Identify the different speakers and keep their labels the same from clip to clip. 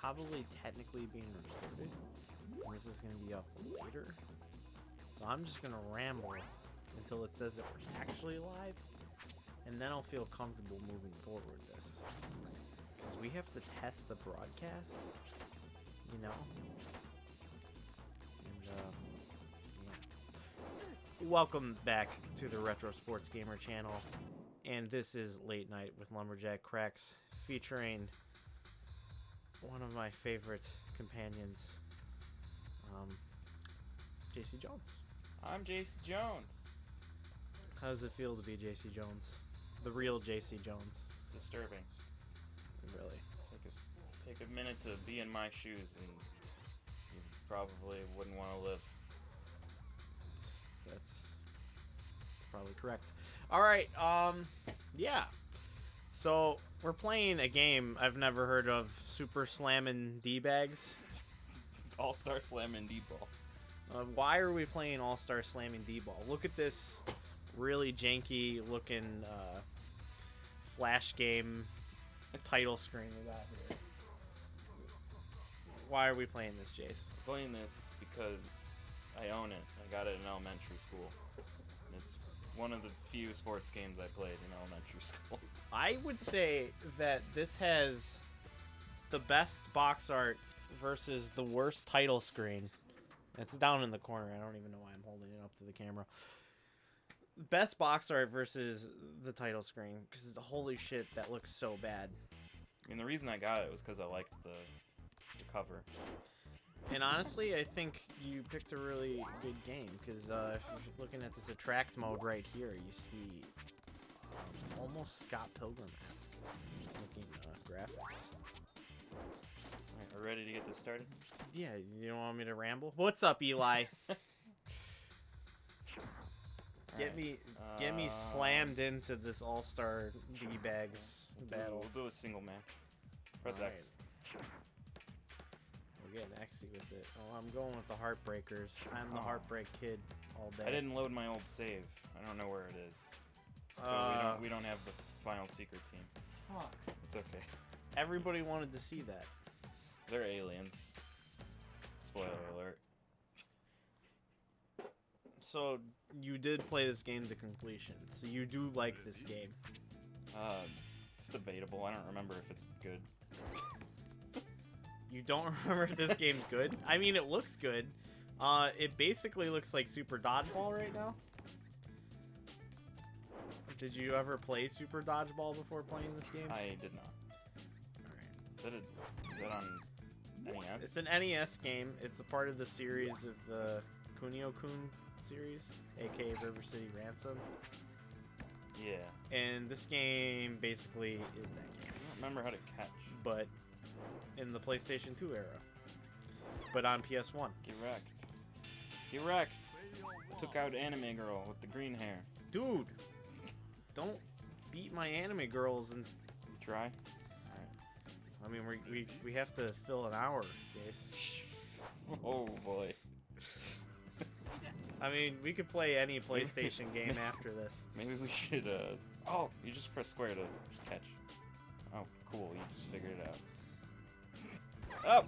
Speaker 1: probably technically being recorded. And this is going to be up later. So I'm just going to ramble until it says that we're actually live. And then I'll feel comfortable moving forward with this. Because we have to test the broadcast, you know? And, yeah. Welcome back to the Retro Sports Gamer channel. And this is Late Night with Lumberjack Cracks, featuring one of my favorite companions, JC Jones.
Speaker 2: I'm JC Jones.
Speaker 1: How does it feel to be JC Jones? The real JC Jones.
Speaker 2: Disturbing.
Speaker 1: Really.
Speaker 2: Take a minute to be in my shoes, and you probably wouldn't want to live.
Speaker 1: That's probably correct. All right. Yeah. So we're playing a game I've never heard of, Super Slammin D-Bags.
Speaker 2: All-Star Slammin D-Ball.
Speaker 1: Why are we playing All-Star Slammin D-Ball? Look at this really janky looking flash game title screen we got here. Why are we playing this, Jace?
Speaker 2: I'm playing this because I own it. I got it in elementary school. It's one of the few sports games I played in elementary school.
Speaker 1: I would say that this has the best box art versus the worst title screen. It's down in the corner. I don't even know why I'm holding it up to the camera. Best box art versus the title screen, because holy shit, that looks so bad.
Speaker 2: I mean, the reason I got it was because I liked the cover.
Speaker 1: And honestly, I think you picked a really good game, because if you're looking at this attract mode right here, you see almost Scott Pilgrim-esque looking graphics.
Speaker 2: Alright, we're ready to get this started?
Speaker 1: Yeah, you don't want me to ramble? What's up, Eli? Get me slammed into this All-Star D-Bags battle.
Speaker 2: We'll do a single match. Press X.
Speaker 1: We're getting Xy with it. Oh, I'm going with the Heartbreakers. I'm the Heartbreak Kid all day.
Speaker 2: I didn't load my old save. I don't know where it is. So we don't have the final secret team.
Speaker 1: Fuck.
Speaker 2: It's okay.
Speaker 1: Everybody wanted to see that.
Speaker 2: They're aliens. Spoiler alert.
Speaker 1: So you did play this game to completion. So you do like this game.
Speaker 2: It's debatable. I don't remember if it's good.
Speaker 1: You don't remember if this game's good? I mean, it looks good. It basically looks like Super Dodgeball right now. Did you ever play Super Dodgeball before playing this game?
Speaker 2: I did not.
Speaker 1: Alright.
Speaker 2: Is that on NES?
Speaker 1: It's an NES game. It's a part of the series of the Kunio-kun series, aka River City Ransom.
Speaker 2: Yeah.
Speaker 1: And this game basically is that game.
Speaker 2: I don't remember how to catch.
Speaker 1: But in the PlayStation 2 era. But on PS1.
Speaker 2: Get wrecked. Get wrecked. I took out Anime Girl with the green hair.
Speaker 1: Dude! Don't beat my anime girls and...
Speaker 2: Try?
Speaker 1: I mean, we have to fill an hour, Jace.
Speaker 2: Oh boy.
Speaker 1: I mean, we could play any PlayStation game after this.
Speaker 2: Maybe we should, Oh, you just press square to catch. Oh, cool. You just figured it out. Oh!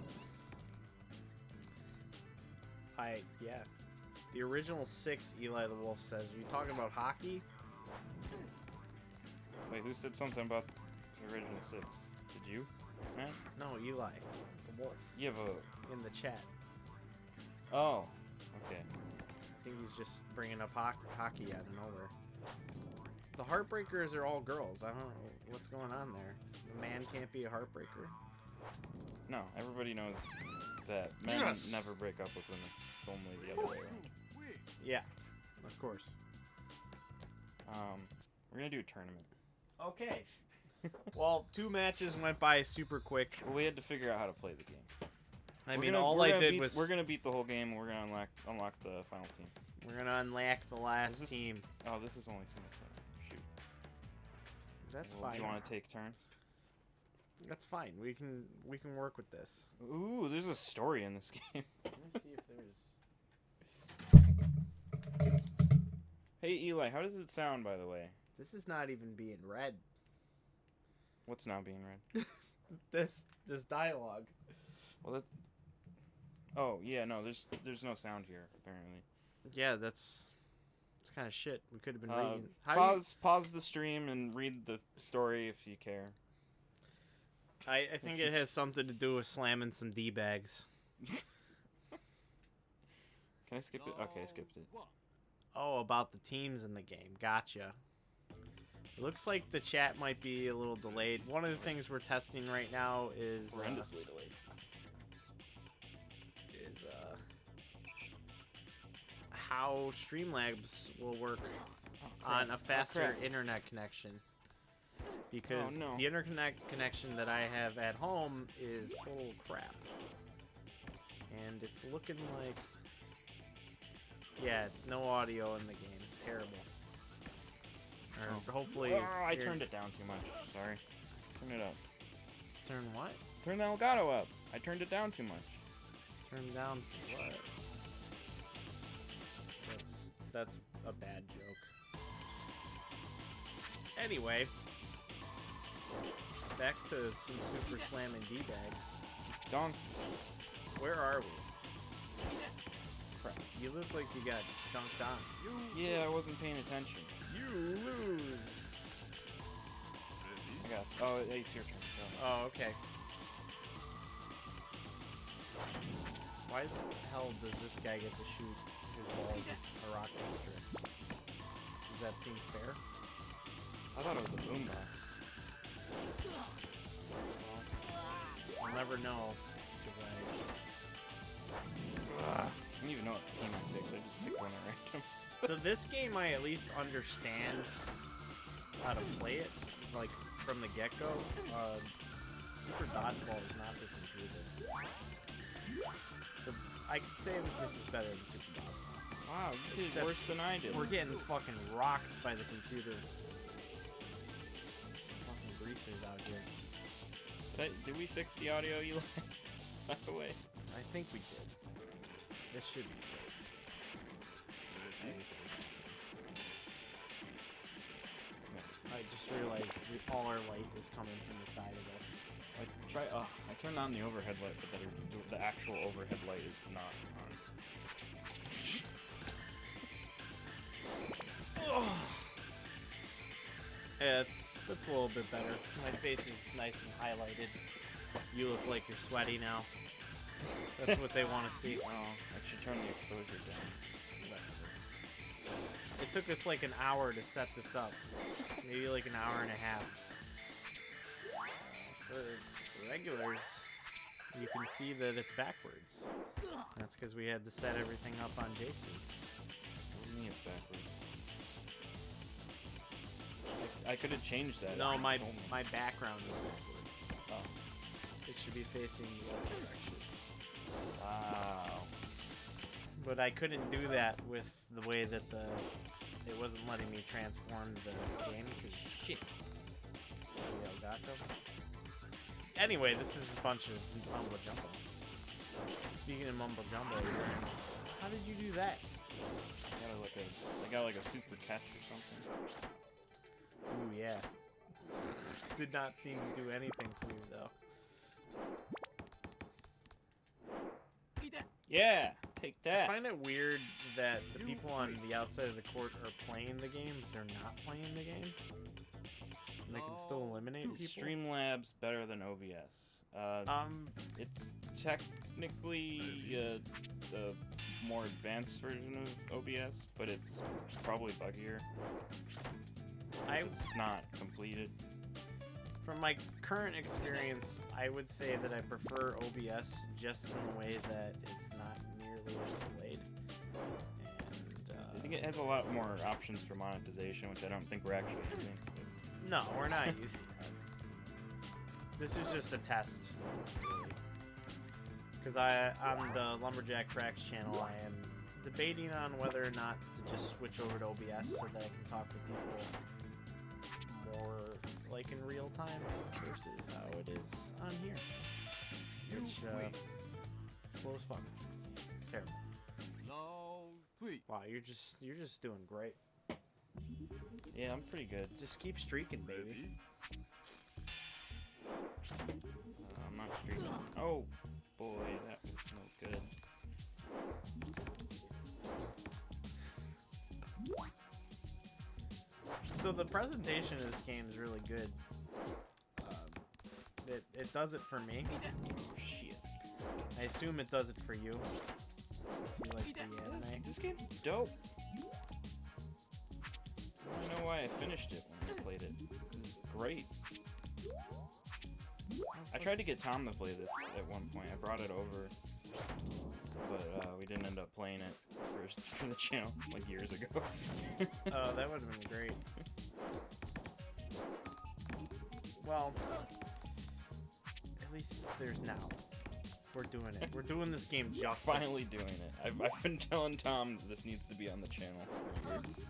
Speaker 1: Yeah. The original 6, Eli the Wolf says. Are you talking about hockey?
Speaker 2: Wait, who said something about the original 6? Did you? Man?
Speaker 1: No, Eli. The Wolf.
Speaker 2: You have a...
Speaker 1: In the chat.
Speaker 2: Oh. Okay.
Speaker 1: I think he's just bringing up hockey out of nowhere. The Heartbreakers are all girls. I don't know what's going on there. A man can't be a heartbreaker.
Speaker 2: No, everybody knows that men never break up with women. It's only the other way around.
Speaker 1: Yeah, of course.
Speaker 2: We're gonna do a tournament.
Speaker 1: Okay. Well, 2 matches went by super quick.
Speaker 2: Well, we had to figure out how to play the game. We're gonna beat the whole game. And we're gonna unlock the final team.
Speaker 1: We're gonna unlock the last team.
Speaker 2: Oh, this is only single player. Shoot.
Speaker 1: That's
Speaker 2: Well,
Speaker 1: fine.
Speaker 2: do you want to take turns?
Speaker 1: That's fine. We can work with this.
Speaker 2: Ooh, there's a story in this game.
Speaker 1: Let me see if there's.
Speaker 2: Hey Eli, how does it sound, by the way?
Speaker 1: This is not even being read.
Speaker 2: What's now being read?
Speaker 1: This dialogue.
Speaker 2: Well, that. Oh yeah, no. There's no sound here apparently.
Speaker 1: Yeah, that's kind of shit. We could have been
Speaker 2: Uh,
Speaker 1: reading.
Speaker 2: pause the stream and read the story if you care.
Speaker 1: I think it has something to do with slamming some D-bags.
Speaker 2: Can I skip it? Okay, I skipped it.
Speaker 1: Oh, about the teams in the game. Gotcha. It looks like the chat might be a little delayed. One of the things we're testing right now is
Speaker 2: Horrendously delayed.
Speaker 1: How Streamlabs will work on a faster internet connection. Because the internet connection that I have at home is total crap. And it's looking like... Yeah, no audio in the game. Terrible. Or hopefully...
Speaker 2: I turned it down too much. Sorry. Turn it up.
Speaker 1: Turn what?
Speaker 2: Turn the Elgato up. I turned it down too much.
Speaker 1: Turn down what? That's a bad joke. Anyway, back to some Super Slammin D-Bags.
Speaker 2: Donk.
Speaker 1: Where are we? Crap. You look like you got dunked on.
Speaker 2: Yeah, I wasn't paying attention.
Speaker 1: You lose.
Speaker 2: I got. Oh, it's your turn. Go.
Speaker 1: Oh, okay. Why the hell does this guy get to shoot his ball with a rocket launcher? Does that seem fair?
Speaker 2: I thought it was a boombox.
Speaker 1: I'll never know.
Speaker 2: I don't even know what team I picked. I just picked one at random.
Speaker 1: So this game, I at least understand how to play it, like from the get-go. Super Dodgeball is not this intuitive. So I could say that this is better than Super Dodgeball.
Speaker 2: Wow, you did worse than I did.
Speaker 1: We're getting fucking rocked by the computer. Some fucking greasers out here.
Speaker 2: Did we fix the audio, Eli? By the way.
Speaker 1: I think we did. This should be good. I just realized all our light is coming from the side of us.
Speaker 2: I turned on the overhead light, but the actual overhead light is not on.
Speaker 1: Yeah, that's a little bit better. My face is nice and highlighted. You look like you're sweaty now. That's what they want to see.
Speaker 2: Oh, I should turn the exposure down.
Speaker 1: It took us like an hour to set this up. Maybe like an hour and a half. For regulars, you can see that it's backwards. That's because we had to set everything up on Jace's.
Speaker 2: What do you mean it's backwards? I could have changed that.
Speaker 1: No, my background is backwards.
Speaker 2: Oh.
Speaker 1: It should be facing the other direction.
Speaker 2: Wow.
Speaker 1: But I couldn't do that with the way that it wasn't letting me transform the game because shit. The Elgato. Anyway, this is a bunch of mumbo jumbo. Speaking of mumbo jumbo, how did you do that?
Speaker 2: I got like a super catch or something.
Speaker 1: Ooh yeah. Did not seem to do anything to you though.
Speaker 2: Yeah, take that.
Speaker 1: I find it weird that the people on the outside of the court are playing the game, but they're not playing the game. And they can still eliminate people.
Speaker 2: Streamlabs better than OBS. It's technically the more advanced version of OBS, but it's probably buggier. It's not completed.
Speaker 1: From my current experience, I would say that I prefer OBS just in the way that it's not nearly as delayed. And
Speaker 2: I think it has a lot more options for monetization, which I don't think we're actually using.
Speaker 1: No, we're not using that. This is just a test, really. Because on the Lumberjack Cracks channel, I am debating on whether or not to just switch over to OBS so that I can talk to people more like in real time versus how it is on here. Which, slow as fuck. Terrible. Wow, you're just doing great.
Speaker 2: Yeah, I'm pretty good.
Speaker 1: Just keep streaking, baby.
Speaker 2: I'm not streaking. Oh, boy.
Speaker 1: So the presentation of this game is really good. It does it for me.
Speaker 2: Oh, shit.
Speaker 1: I assume it does it for you. If you like the anime.
Speaker 2: This game's dope. I don't know why I finished it when I played it. It's great. I tried to get Tom to play this at one point. I brought it over, but we didn't end up playing it for the channel like years ago.
Speaker 1: Oh, that would have been great. Well, at least there's now. We're doing it. We're doing this game justice.
Speaker 2: Finally doing it. I've been telling Tom this needs to be on the channel for years.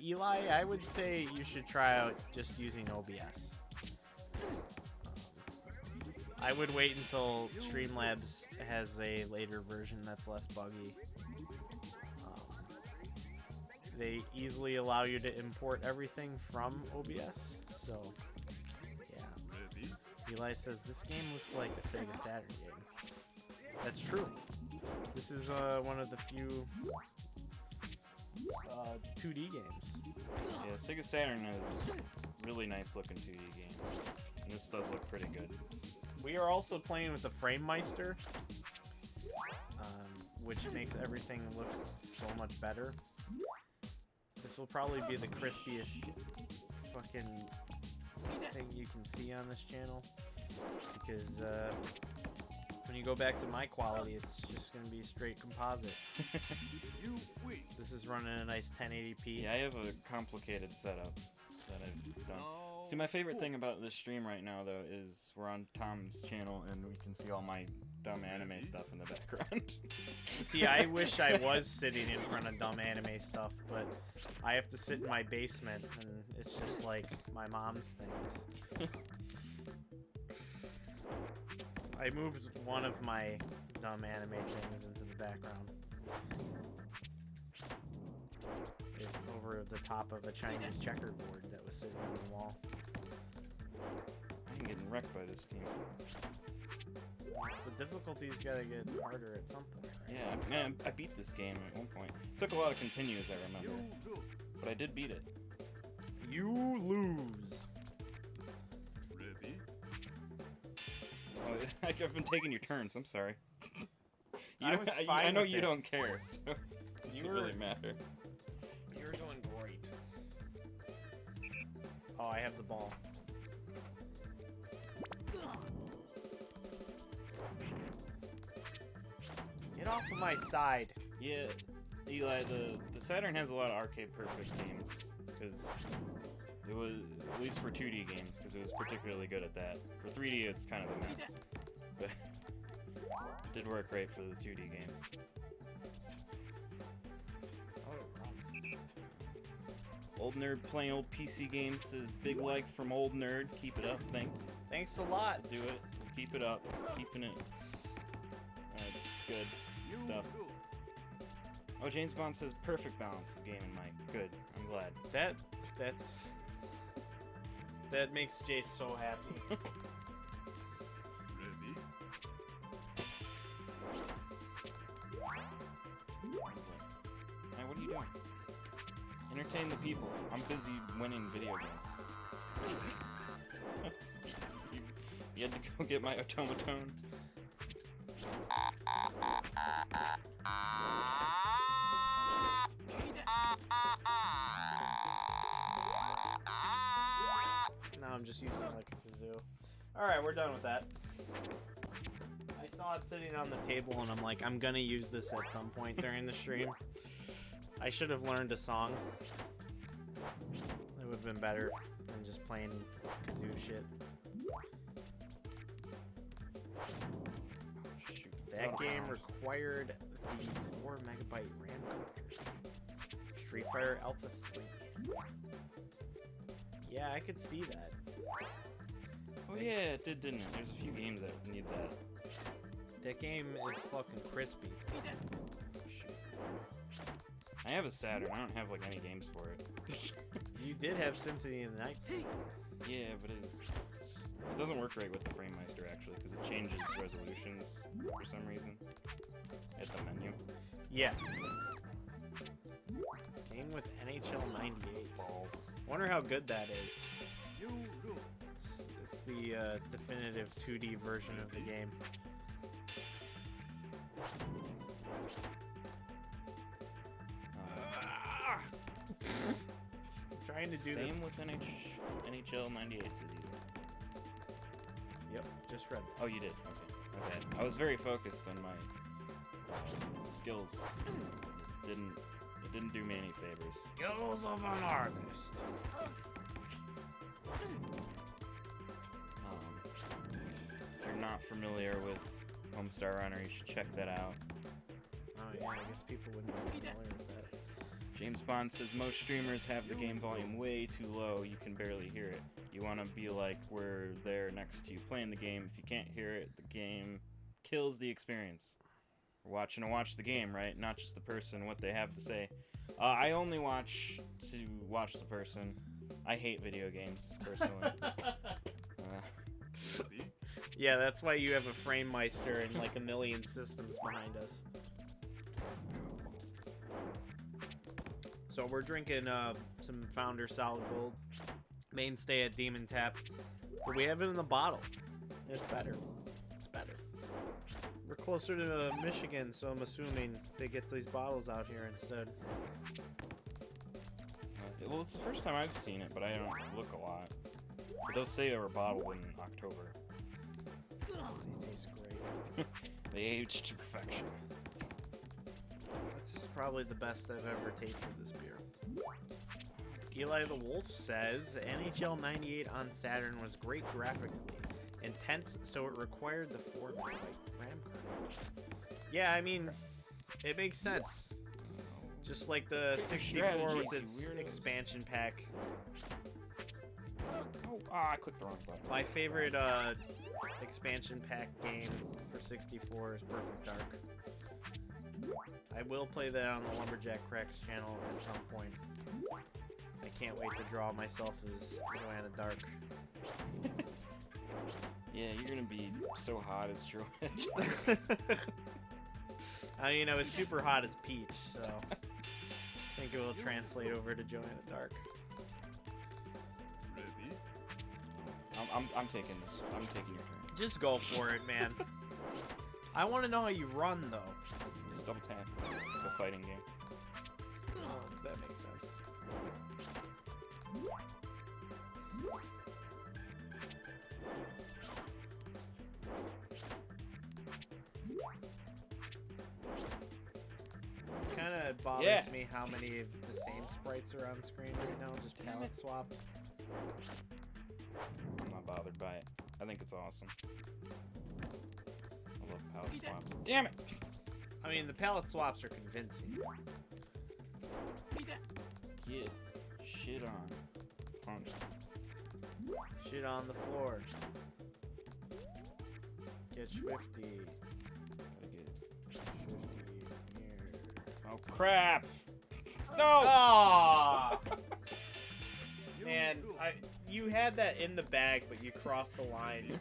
Speaker 1: Eli, I would say you should try out just using OBS. I would wait until Streamlabs has a later version that's less buggy. They easily allow you to import everything from OBS, so yeah. Eli says this game looks like a Sega Saturn game. That's true. This is one of the few 2D games.
Speaker 2: Yeah, Sega Saturn has really nice looking 2D games, and this does look pretty good.
Speaker 1: We are also playing with the FrameMeister, which makes everything look so much better. This will probably be the crispiest fucking thing you can see on this channel, because when you go back to my quality, it's just going to be straight composite. This is running a nice 1080p.
Speaker 2: Yeah, I have a complicated setup that I've done. See, my favorite thing about this stream right now, though, is we're on Tom's channel, and we can see all my dumb anime stuff in the background.
Speaker 1: See, I wish I was sitting in front of dumb anime stuff, but I have to sit in my basement, and it's just like my mom's things. I moved one of my dumb anime things into the background. Over the top of a Chinese checkerboard that was sitting on the wall.
Speaker 2: I'm getting wrecked by this team.
Speaker 1: The difficulty's gotta get harder at some point, right?
Speaker 2: Yeah, man, I beat this game at one point. It took a lot of continues, I remember. But I did beat it.
Speaker 1: You lose.
Speaker 2: Oh, I've been taking your turns, I'm sorry.
Speaker 1: I
Speaker 2: know you don't care, so it doesn't really matter.
Speaker 1: You're doing great. Oh, I have the ball. Get off of my side.
Speaker 2: Yeah, Eli, the Saturn has a lot of arcade perfect games, because it was, at least for 2D games, because it was particularly good at that. For 3D, it's kind of a mess, but it did work great for the 2D games. Old Nerd playing old PC games says big like from Old Nerd. Keep it up, thanks.
Speaker 1: Thanks a lot.
Speaker 2: Do it. Keep it up. Keeping it good stuff. Oh, James Bond says perfect balance of game and mic. Good. I'm glad.
Speaker 1: That makes Jace so happy.
Speaker 2: Hey, what are you doing? Entertain the people. I'm busy winning video games. You had to go get my automaton.
Speaker 1: Now I'm just using it like a kazoo. Alright, we're done with that. I saw it sitting on the table and I'm like, I'm gonna use this at some point during the stream. I should have learned a song. It would have been better than just playing kazoo shit. That game required the 4 megabyte RAM card. Street Fighter Alpha 3. Yeah, I could see that.
Speaker 2: Oh yeah, it did, didn't it? There's a few games that need that.
Speaker 1: That game is fucking crispy.
Speaker 2: I have a Saturn. I don't have like any games for it.
Speaker 1: You did have Symphony of the Night.
Speaker 2: Yeah, but it doesn't work right with the FrameMeister actually, because it changes resolutions for some reason at the menu.
Speaker 1: Yeah. Same with NHL 98. Wonder how good that is. It's the definitive 2D version of the game. Trying to do this.
Speaker 2: Same with NHL 98, Suzy.
Speaker 1: Yep, just read that.
Speaker 2: Oh, you did. Okay. I was very focused on my skills. It didn't do me any favors.
Speaker 1: Skills of an artist.
Speaker 2: If you're not familiar with Homestar Runner, you should check that out.
Speaker 1: Oh yeah, I guess people wouldn't be familiar with that.
Speaker 2: James Bond says most streamers have the game volume way too low, you can barely hear it. You want to be like we're there next to you playing the game. If you can't hear it, the game kills the experience. We're watching to watch the game, right? Not just the person, what they have to say. I only watch to watch the person. I hate video games, personally.
Speaker 1: Yeah, that's why you have a Frame Meister and like a million systems behind us. So we're drinking some Founder Solid Gold, mainstay at Demon Tap, but we have it in the bottle. It's better. It's better. We're closer to Michigan, so I'm assuming they get these bottles out here instead.
Speaker 2: Well, it's the first time I've seen it, but I don't look a lot. But they'll say they were bottled in October.
Speaker 1: They taste great.
Speaker 2: They aged to perfection.
Speaker 1: That's probably the best I've ever tasted this beer. Eli the Wolf says, NHL 98 on Saturn was great graphically. Intense, so it required the 4 GB RAM card. Yeah, I mean, it makes sense. Just like the 64 with its expansion pack.
Speaker 2: Oh, I clicked the wrong button.
Speaker 1: My favorite expansion pack game for 64 is Perfect Dark. I will play that on the Lumberjack Cracks channel at some point. I can't wait to draw myself as Joanna Dark.
Speaker 2: Yeah, you're gonna be so hot as Joanna.
Speaker 1: I mean, I was super hot as Peach, so I think it will translate over to Joanna Dark.
Speaker 2: I'm taking this. I'm taking your turn.
Speaker 1: Just go for it, man. I want to know how you run, though.
Speaker 2: Just double tap. The fighting game.
Speaker 1: Oh, that makes sense. Kind of bothers me how many of the same sprites are on screen right now, just palette swapped.
Speaker 2: I'm not bothered by it. I think it's awesome. I love palette swaps. Damn it!
Speaker 1: I mean, the palette swaps are convincing.
Speaker 2: Get shit on. Punch.
Speaker 1: Shit on the floor. Get Swifty.
Speaker 2: Gotta get.
Speaker 1: Swifty here.
Speaker 2: Oh crap! No!
Speaker 1: Aww! Man, you had that in the bag, but you crossed the line.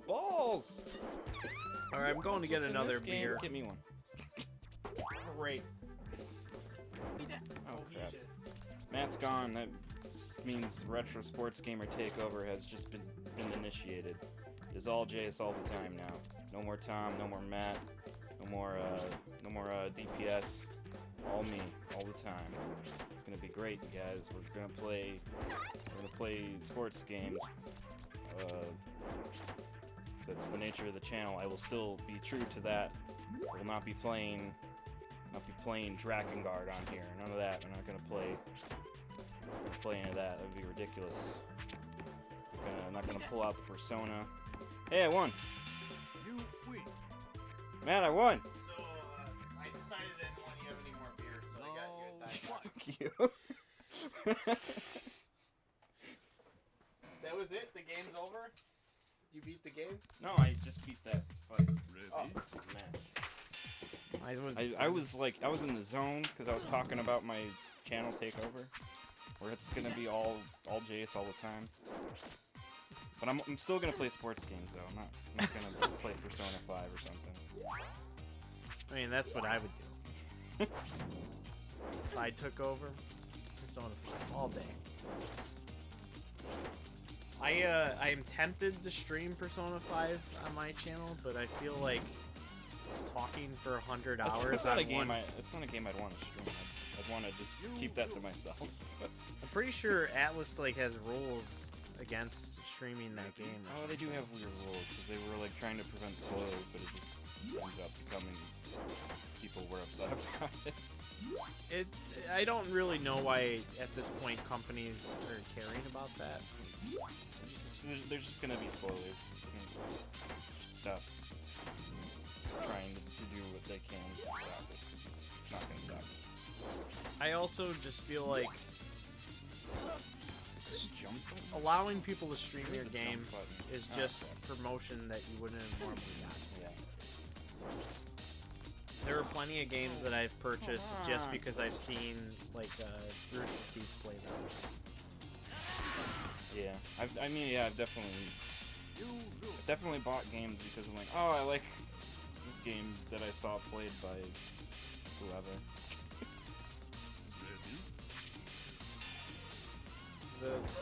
Speaker 2: Balls!
Speaker 1: Alright, I'm going to get another beer.
Speaker 2: Get me one.
Speaker 1: Great.
Speaker 2: Oh crap. Matt's gone. That means Retro Sports Gamer Takeover has just been initiated. It is all JS all the time now. No more Tom, no more Matt, no more DPS. All me, all the time. It's gonna be great, guys. We're gonna play sports games. That's the nature of the channel. I will still be true to that. I will not be playing Drakengard on here. None of that. I'm not gonna play any of that. That would be ridiculous. I'm not gonna pull out the Persona. Hey, I won.
Speaker 3: You win.
Speaker 2: Matt, I won.
Speaker 1: So, I decided I didn't want you to have any more beer, so I got you a Diet Coke.
Speaker 2: Fuck you.
Speaker 1: That was it? The game's over? You beat the game?
Speaker 2: No, I just beat that fight.
Speaker 1: Oh.
Speaker 2: Match.
Speaker 1: I
Speaker 2: I was in the zone because I was talking about my channel takeover, where it's gonna be all JS all the time. But I'm still gonna play sports games though. I'm not gonna play Persona 5 or something.
Speaker 1: I mean, that's what I would do. If I took over Persona 5 all day. I am tempted to stream Persona 5 on my channel, but I feel like talking for 100 hours
Speaker 2: It's not
Speaker 1: on
Speaker 2: a game.
Speaker 1: one...
Speaker 2: It's not a game I'd want to stream. I'd want to just keep that to myself.
Speaker 1: I'm pretty sure Atlas like has rules against streaming that game.
Speaker 2: Oh, they do have weird rules because they were like trying to prevent spoilers, but it just ended up becoming people were upset about it.
Speaker 1: I don't really know why at this point companies are caring about that.
Speaker 2: There's just gonna be spoilers. Stop trying to do what they can to stop it. It's not gonna stop.
Speaker 1: I also just feel like
Speaker 2: Jump button?
Speaker 1: allowing people to stream
Speaker 2: Where's
Speaker 1: your
Speaker 2: the
Speaker 1: game
Speaker 2: jump button?
Speaker 1: is
Speaker 2: Oh,
Speaker 1: just
Speaker 2: okay.
Speaker 1: promotion that you wouldn't have normally gotten.
Speaker 2: Yeah.
Speaker 1: There are plenty of games that I've purchased just because I've seen like Rooster Teeth play them.
Speaker 2: Yeah. I've definitely bought games because I'm like, oh, I like this game that I saw played by whoever.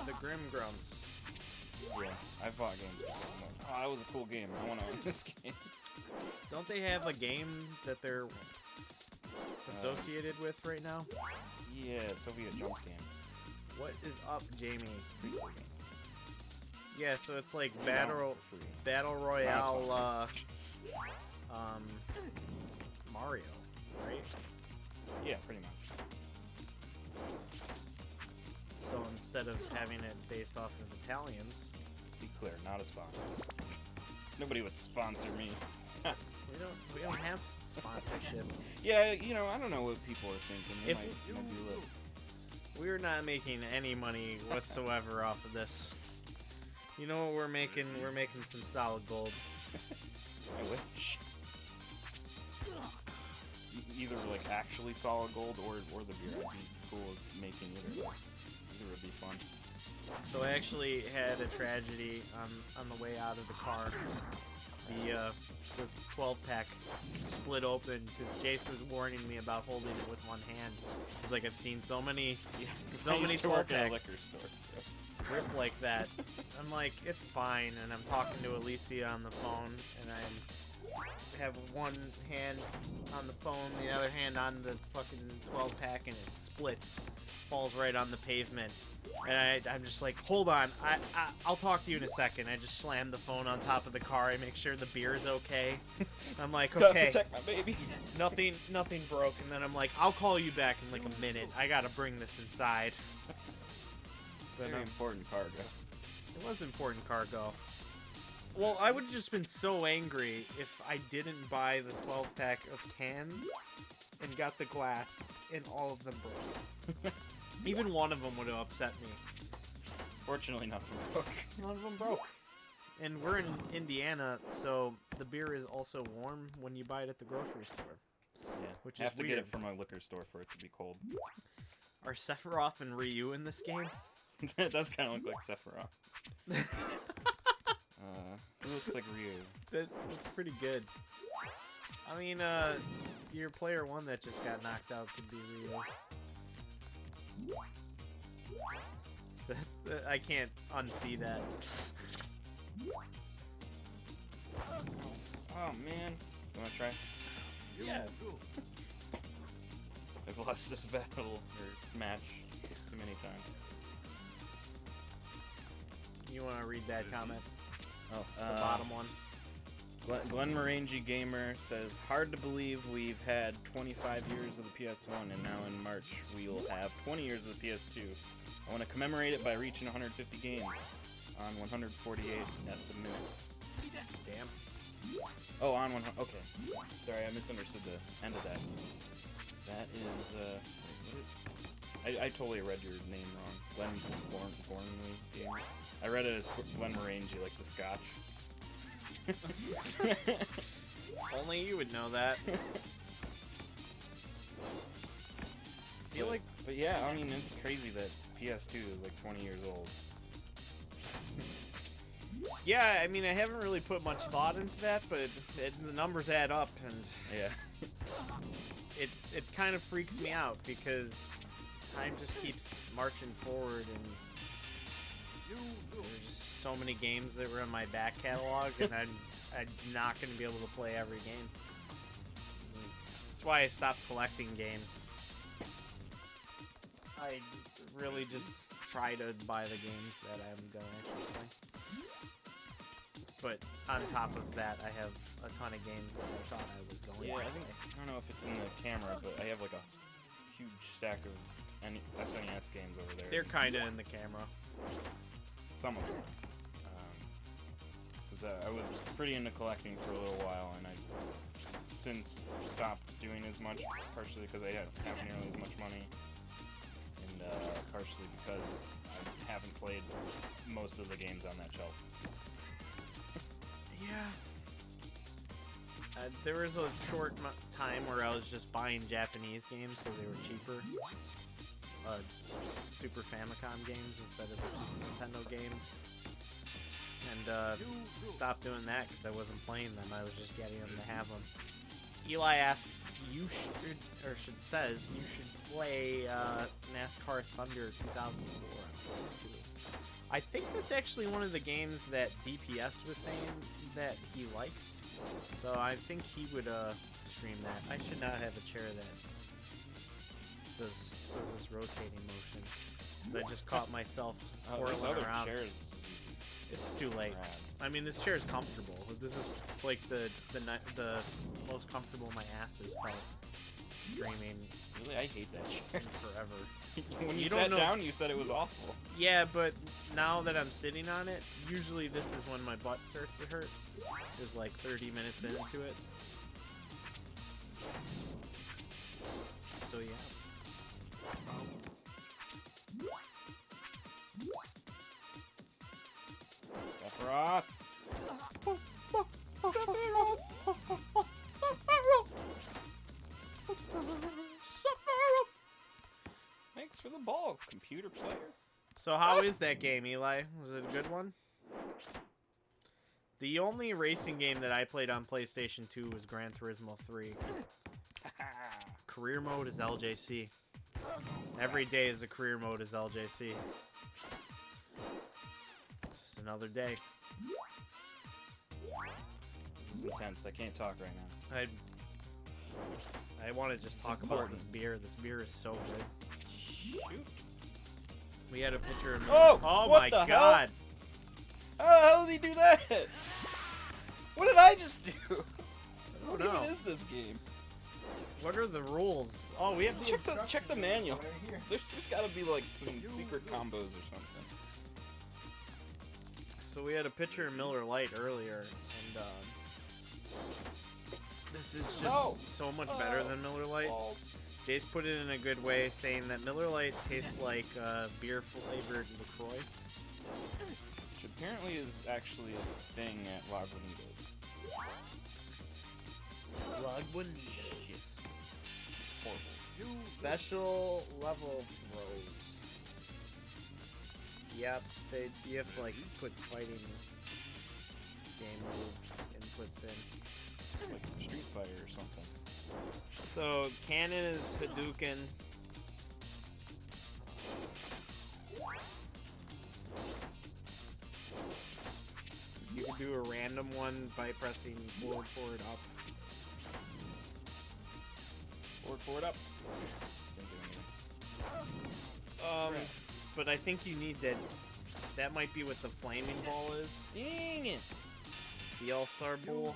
Speaker 1: The Grim Grumps.
Speaker 2: Yeah, I've bought games because I'm like, oh, that was a cool game. I want to own this game.
Speaker 1: Don't they have a game that they're associated with right now?
Speaker 2: Yeah, Soviet Jump game.
Speaker 1: What is up, Jamie?
Speaker 2: Pretty cool game.
Speaker 1: Yeah, so it's like
Speaker 2: You download it for free.
Speaker 1: battle royale, Mario, right?
Speaker 2: Yeah, pretty much.
Speaker 1: So instead of having it based off of Italians,
Speaker 2: Be clear, not a sponsor. Nobody would sponsor me.
Speaker 1: we don't have sponsorships.
Speaker 2: Yeah, you know, I don't know what people are thinking. They
Speaker 1: If
Speaker 2: might be like,
Speaker 1: We're not making any money whatsoever off of this. You know what we're making? We're making some solid gold.
Speaker 2: I wish. Either like actually solid gold or the beer. I'd be cool with making either. Either would be fun.
Speaker 1: So I actually had a tragedy on the way out of the car. The 12-pack split open because Jace was warning me about holding it with one hand. It's like I've seen so many
Speaker 2: I used to work at a
Speaker 1: 12-packs
Speaker 2: liquor store. So.
Speaker 1: rip like that. I'm like, it's fine, and I'm talking to Alicia on the phone, and I have one hand on the phone, the other hand on the fucking 12-pack, and it splits, falls right on the pavement. And I'm just like, hold on, I'll talk to you in a second. I just slam the phone on top of the car. I make sure the beer is okay. I'm like, okay,
Speaker 2: Protect my baby.
Speaker 1: nothing broke. And then I'm like, I'll call you back in like a minute. I gotta bring this inside.
Speaker 2: Very important cargo.
Speaker 1: It was important cargo. Well, I would have just been so angry if I didn't buy the 12-pack of cans and got the glass and all of them broke. Even one of them would have upset me.
Speaker 2: Fortunately, nothing broke.
Speaker 1: None of them broke. And we're in Indiana, so the beer is also warm when you buy it at the grocery store.
Speaker 2: Yeah,
Speaker 1: Which
Speaker 2: I
Speaker 1: is
Speaker 2: have to
Speaker 1: weird.
Speaker 2: get it from a liquor store for it to be cold.
Speaker 1: Are Sephiroth and Ryu in this game?
Speaker 2: It does kind of look like Sephiroth. It looks like Ryu.
Speaker 1: That looks pretty good. I mean, your player one that just got knocked out could be Ryu. I can't unsee that.
Speaker 2: Oh man, you wanna try?
Speaker 1: Yeah.
Speaker 2: I've lost this battle or match too many times.
Speaker 1: You want to read that comment?
Speaker 2: Oh,
Speaker 1: The bottom one.
Speaker 2: Glenn Morangi Gamer says, hard to believe we've had 25 years of the PS1 and now in March we will have 20 years of the PS2. I want to commemorate it by reaching 150 games on 148 at the minute.
Speaker 1: Damn.
Speaker 2: Oh, on 100. Okay. Sorry, I misunderstood the end of that. That is, I totally read your name wrong. Glenn Gormley Gamer. I read it as Glenn Morangi, like the Scotch.
Speaker 1: Only you would know that. Feel like,
Speaker 2: but yeah, I mean, it's crazy that PS2 is like 20 years old.
Speaker 1: yeah, I mean, I haven't really put much thought into that, but the numbers add up, and
Speaker 2: Yeah.
Speaker 1: it kind of freaks me out because time just keeps marching forward, and there's just so many games that were in my back catalog, and I'm not going to be able to play every game. That's why I stopped collecting games. I really just try to buy the games that I'm going to actually play. But on top of that, I have a ton of games that I thought I was going to play.
Speaker 2: I don't know if it's in the camera, but I have like a huge stack of SNES games over there.
Speaker 1: They're kind of in the camera.
Speaker 2: Some of them. Because I was pretty into collecting for a little while, and I since stopped doing as much, partially because I don't have nearly as much money, and partially because I haven't played most of the games on that shelf.
Speaker 1: Yeah. There was a short time where I was just buying Japanese games because they were cheaper. Super Famicom games instead of the Super Nintendo games. And stopped doing that because I wasn't playing them. I was just getting them to have them. Eli asks, says, you should play NASCAR Thunder 2004. I think that's actually one of the games that DPS was saying that he likes. So I think he would stream that. I should not have a chair that does this rotating motion. I just caught myself whirling around.
Speaker 2: Chairs.
Speaker 1: It's too late. I mean, this chair is comfortable. This is like the most comfortable my ass has felt streaming.
Speaker 2: Really, I hate that chair.
Speaker 1: Forever.
Speaker 2: When you sat down, you said it was awful.
Speaker 1: Yeah, but now that I'm sitting on it, usually this is when my butt starts to hurt. It's like 30 minutes into it. So yeah.
Speaker 2: Sephiroth! Thanks for the ball, computer player.
Speaker 1: So how is that game, Eli? Was it a good one? The only racing game that I played on PlayStation 2 was Gran Turismo 3. Career mode is LJC. Every day is a career mode is LJC. Just another day.
Speaker 2: This is intense. I can't talk right now.
Speaker 1: I want to just talk about this beer. This beer is so good.
Speaker 2: Shoot.
Speaker 1: We had a picture of me.
Speaker 2: Oh
Speaker 1: my god.
Speaker 2: Hell? How the hell did he do that? What did I just do? What even is this game?
Speaker 1: What are the rules? Oh, we have to
Speaker 2: check the manual. There's got to be like some secret combos or something.
Speaker 1: So we had a picture of Miller Lite earlier, and this is just so much better than Miller Lite. Jace put it in a good way, saying that Miller Lite tastes like beer-flavored LaCroix.
Speaker 2: Which apparently is actually a thing at Lagunitas.
Speaker 1: Lagunitas. Special level throws. Yep, you have to like put fighting game move inputs in.
Speaker 2: It's like Street Fighter or something.
Speaker 1: So cannon is Hadouken. You can do a random one by pressing forward, up.
Speaker 2: Forward, up.
Speaker 1: But I think you need that. That might be what the flaming ball is.
Speaker 2: Dang it!
Speaker 1: The All-Star Bowl.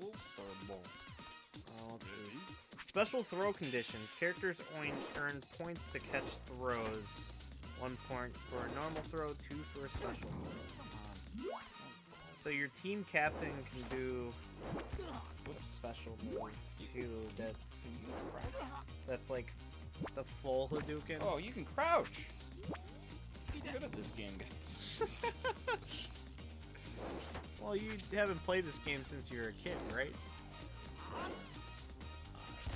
Speaker 2: All-Star Bowl.
Speaker 1: Let's see. Special throw conditions. Characters earn points to catch throws. 1 point for a normal throw, 2 for a special throw. So your team captain can do a special move too. That's like the full Hadouken.
Speaker 2: Oh, you can crouch. You're good at this game, guys.
Speaker 1: Well, you haven't played this game since you were a kid, right?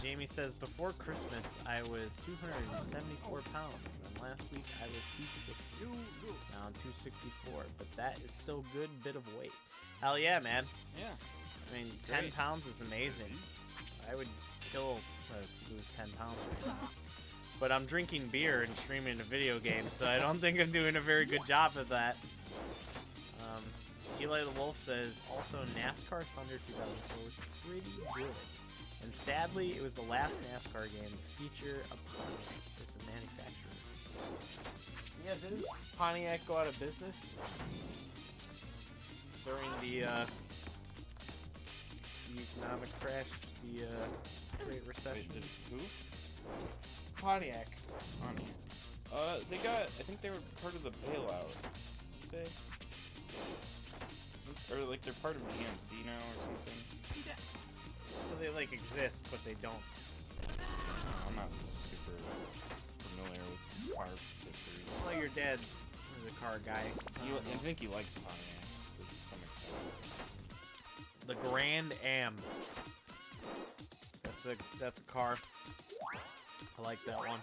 Speaker 1: Jamie says, before Christmas, I was 274 pounds, and last week I was 260. Now I'm 264, but that is still a good bit of weight. Hell yeah, man.
Speaker 2: Yeah.
Speaker 1: I mean, 10 pounds is amazing. I would kill to lose 10 pounds right now. But I'm drinking beer and streaming a video game, so I don't think I'm doing a very good job of that. Eli the Wolf says, also NASCAR Thunder 2004 was pretty good. And sadly, it was the last NASCAR game to feature a Pontiac as the manufacturer. Yeah, didn't Pontiac go out of business during the economic crash, the Great Recession?
Speaker 2: Wait, who?
Speaker 1: Pontiac.
Speaker 2: They got, I think they were part of the bailout. They? Or like they're part of GMC now or something.
Speaker 1: So they like exist, but they don't.
Speaker 2: I'm not super familiar with car history.
Speaker 1: Well, your dad was a car guy.
Speaker 2: I think he likes Pontiacs to some extent.
Speaker 1: The Grand Am. That's a car. I like that one.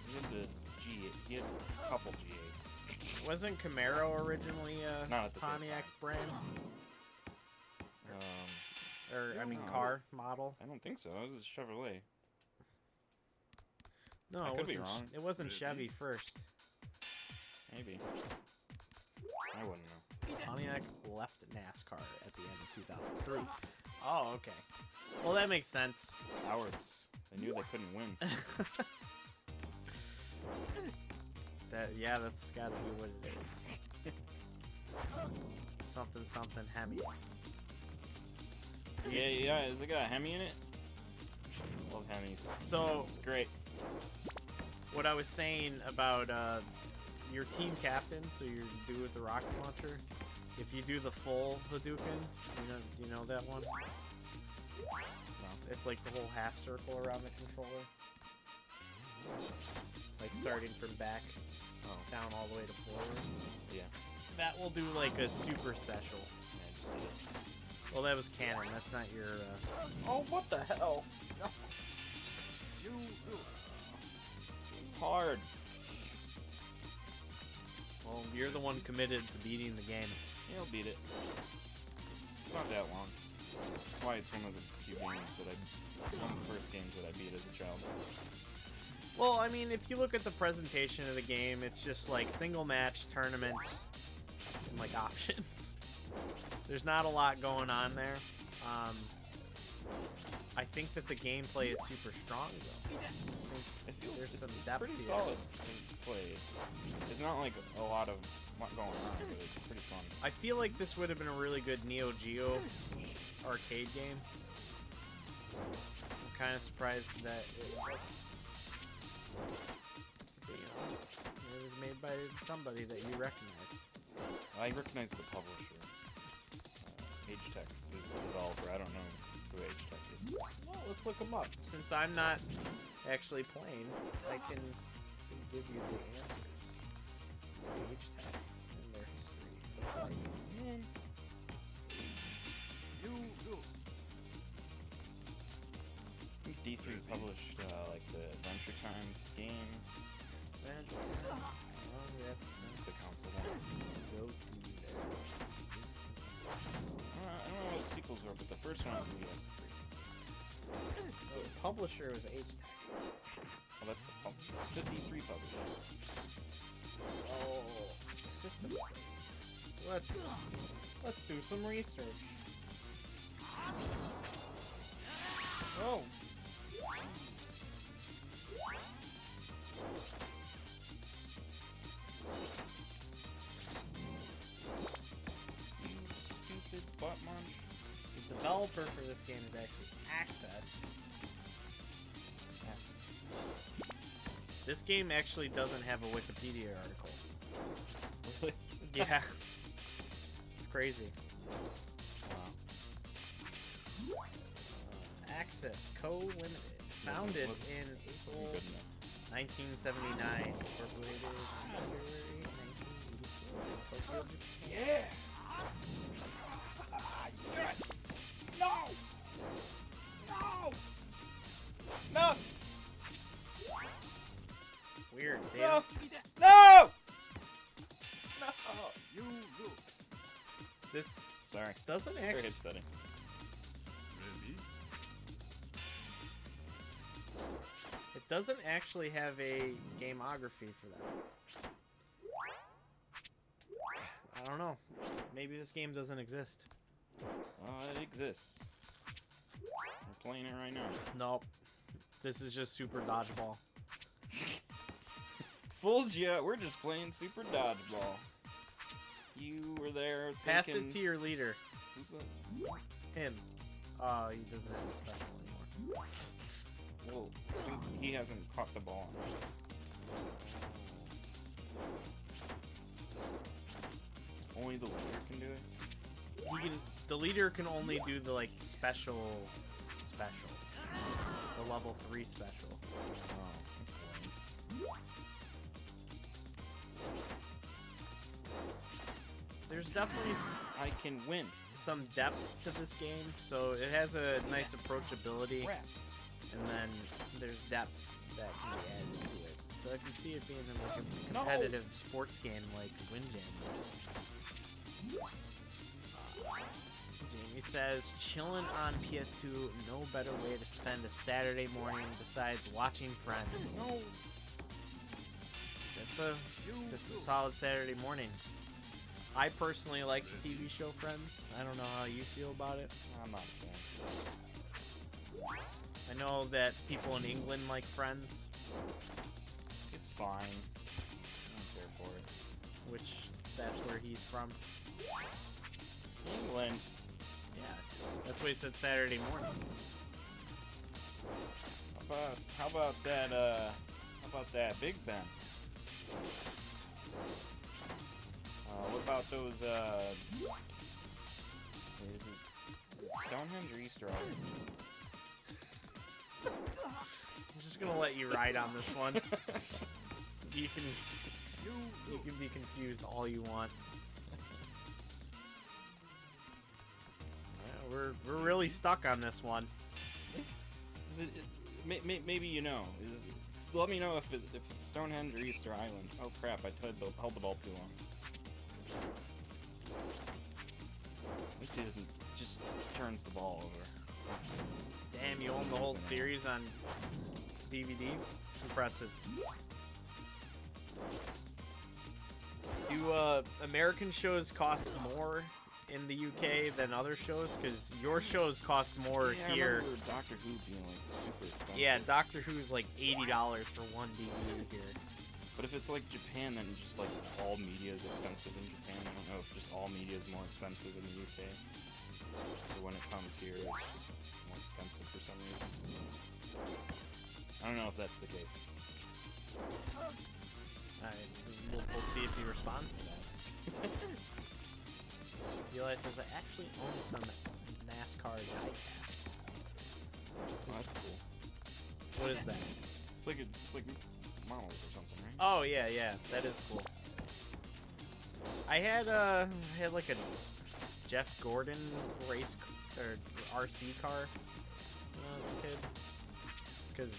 Speaker 2: He had the G8. He had a couple G8s.
Speaker 1: Wasn't Camaro originally a
Speaker 2: Not at the same
Speaker 1: Pontiac brand? Or I mean,
Speaker 2: know.
Speaker 1: car model?
Speaker 2: I don't think so. It was a Chevrolet.
Speaker 1: No,
Speaker 2: I
Speaker 1: it
Speaker 2: could be
Speaker 1: wasn't.
Speaker 2: wrong.
Speaker 1: It wasn't
Speaker 2: Could it
Speaker 1: Chevy
Speaker 2: be?
Speaker 1: first.
Speaker 2: Maybe. I wouldn't know.
Speaker 1: Pontiac left NASCAR at the end of 2003. Oh, okay. Well, that makes sense.
Speaker 2: Cowards. They knew they couldn't win.
Speaker 1: Yeah, that's gotta be what it is. Something Hemi.
Speaker 2: Yeah. Has it got a Hemi in it? Love Hemis.
Speaker 1: So
Speaker 2: It's great.
Speaker 1: what I was saying about your team captain, so you do with the rocket launcher. If you do the full Hadouken, do you know that one? No. It's like the whole half circle around the controller. Like starting from back down all the way to forward.
Speaker 2: Yeah.
Speaker 1: That will do like a super special.
Speaker 2: Yeah, just did it.
Speaker 1: Well, that was canon. That's not your. Oh, what the hell? No.
Speaker 2: Hard.
Speaker 1: Well, you're the one committed to beating the game.
Speaker 2: He'll beat it. It's not that long. That's why it's one of the few games that one of the first games that I beat as a child.
Speaker 1: Well, I mean, if you look at the presentation of the game, it's just like single match tournaments and like options. There's not a lot going on there. I think that the gameplay is super strong, though.
Speaker 2: It feels
Speaker 1: There's
Speaker 2: it's
Speaker 1: some depth
Speaker 2: pretty
Speaker 1: here.
Speaker 2: solid play. It's not like a lot of what going on, but it's pretty fun.
Speaker 1: I feel like this would have been a really good Neo Geo arcade game. I'm kind of surprised that it wasn't. But, you know, it was made by somebody that you recognize.
Speaker 2: I recognize the publisher. H-Tech is the developer. I don't know who H-Tech is.
Speaker 1: Well, let's look them up. Since I'm not actually playing, I can give you the answers. H-Tech and their history of life.
Speaker 2: D3 published like the Adventure Time game.
Speaker 1: Oh, yeah.
Speaker 2: It's a console one.
Speaker 1: Go to there.
Speaker 2: I don't know what the sequels were, but the first one was PS3.
Speaker 1: The publisher was H-Tech.
Speaker 2: Well, that's the publisher. It's the D3 publisher.
Speaker 1: Oh, system. Let's do some research. Oh.
Speaker 2: You stupid butt munch.
Speaker 1: The developer for this game is actually Access. This game actually doesn't have a Wikipedia article.
Speaker 2: Really?
Speaker 1: Yeah. It's crazy.
Speaker 2: Wow.
Speaker 1: Access Co. Limited. Founded in April 1979. Incorporated in February 1984. Tokyo, Japan.
Speaker 2: Yeah! Yes! No! No! No!
Speaker 1: Weird, dude.
Speaker 2: No! No! No!
Speaker 1: This
Speaker 2: Sorry.
Speaker 1: doesn't
Speaker 2: Very
Speaker 1: actually.
Speaker 2: upsetting.
Speaker 1: doesn't actually have a gameography for that. I don't know. Maybe this game doesn't exist.
Speaker 2: It exists. We're playing it right now.
Speaker 1: Nope. This is just Super Dodgeball.
Speaker 2: Fooled ya. We're just playing Super Dodgeball. You were there
Speaker 1: Pass
Speaker 2: thinking...
Speaker 1: it to your leader.
Speaker 2: Who's that?
Speaker 1: Him. Oh, he doesn't have a special anymore.
Speaker 2: Well, he hasn't caught the ball. Only the leader can do it?
Speaker 1: The leader can only do the, like, special. The level 3 special.
Speaker 2: Oh,
Speaker 1: There's definitely
Speaker 2: I can win.
Speaker 1: some depth to this game, so it has a nice approachability,
Speaker 2: Crap.
Speaker 1: and then there's depth that can be added to it. So I can see it being like a competitive sports game like Windjammer. Jamie says, chillin' on PS2, no better way to spend a Saturday morning besides watching Friends.
Speaker 2: No.
Speaker 1: That's a solid Saturday morning. I personally like the TV show Friends. I don't know how you feel about it.
Speaker 2: I'm not sure.
Speaker 1: I know that people in England like Friends,
Speaker 2: It's fine. I don't care for it.
Speaker 1: which that's where he's from.
Speaker 2: England.
Speaker 1: Yeah, that's what he said Saturday morning.
Speaker 2: How about that Big Ben? What about those, Stonehenge or Easter Island?
Speaker 1: I'm just gonna let you ride on this one. You can be confused all you want. Yeah, we're really stuck on this one.
Speaker 2: Maybe you know. Let me know if it's Stonehenge or Easter Island. Oh crap! I held the ball too long. At least he doesn't just turns the ball over.
Speaker 1: Damn, you own the whole series on DVD? It's impressive. Do American shows cost more in the UK than other shows? Because your shows cost more here.
Speaker 2: I remember Doctor Who being like super expensive.
Speaker 1: Yeah, Doctor Who's like $80 for one DVD here.
Speaker 2: But if it's like Japan, then just like all media is expensive in Japan. I don't know if just all media is more expensive in the UK. So when it comes here, it's just more expensive for some reason. I don't know if that's the case.
Speaker 1: Alright, we'll see if he responds to that. Eli says, I actually own some NASCAR diecasts.
Speaker 2: Oh, that's cool.
Speaker 1: What is that?
Speaker 2: It's like models or something, right?
Speaker 1: Oh, yeah, that is cool. I had like a Jeff Gordon race or RC car when I was a kid. Because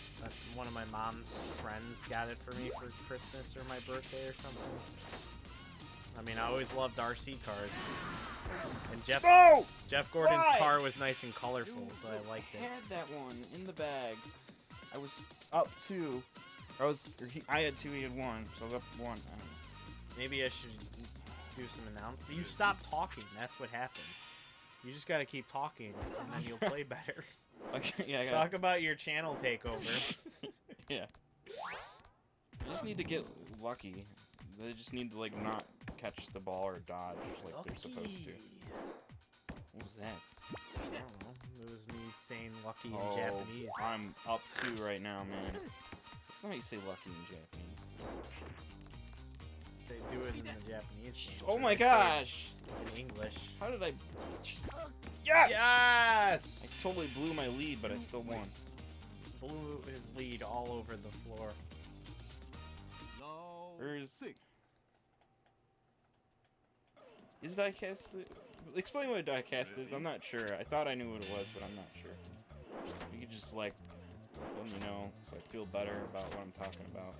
Speaker 1: one of my mom's friends got it for me for Christmas or my birthday or something. I mean, I always loved RC cars. And Jeff Gordon's car was nice and colorful, so I liked it.
Speaker 2: I had that one in the bag. I was up 2. I had 2, he had 1, so I was up 1. I don't know.
Speaker 1: Maybe I should do some announcements. You stopped talking. That's what happened. You just gotta keep talking, and then you'll play better.
Speaker 2: Okay, yeah, I
Speaker 1: Talk about your channel takeover.
Speaker 2: Yeah. You just need to get lucky. They just need to, like, not catch the ball or dodge like they're supposed to. What was that?
Speaker 1: I don't know. It was me saying lucky in
Speaker 2: Oh,
Speaker 1: Japanese.
Speaker 2: I'm up 2 right now, man. That's not how you say lucky in Japanese.
Speaker 1: They do it in the Japanese.
Speaker 2: Oh my
Speaker 1: They say
Speaker 2: gosh!
Speaker 1: it in English.
Speaker 2: How did I... Yes!
Speaker 1: Yes!
Speaker 2: I totally blew my lead, but I still won.
Speaker 1: Blew his lead all over the floor.
Speaker 2: Where's... Is diecast... Explain what a diecast is. I'm not sure. I thought I knew what it was, but I'm not sure. You could just, like, let me know so I feel better about what I'm talking about.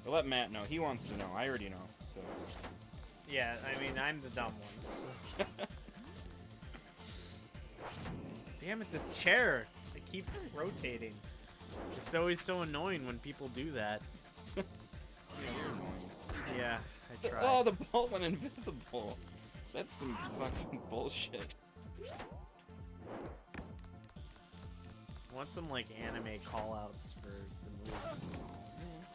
Speaker 2: But let Matt know. He wants to know. I already know. So.
Speaker 1: Yeah, I mean, I'm the dumb one. Damn it, this chair. They keep rotating. It's always so annoying when people do that.
Speaker 2: Yeah, you're annoying.
Speaker 1: Yeah, I try.
Speaker 2: Oh, the ball went invisible. That's some fucking bullshit.
Speaker 1: I want some like anime callouts for the moves.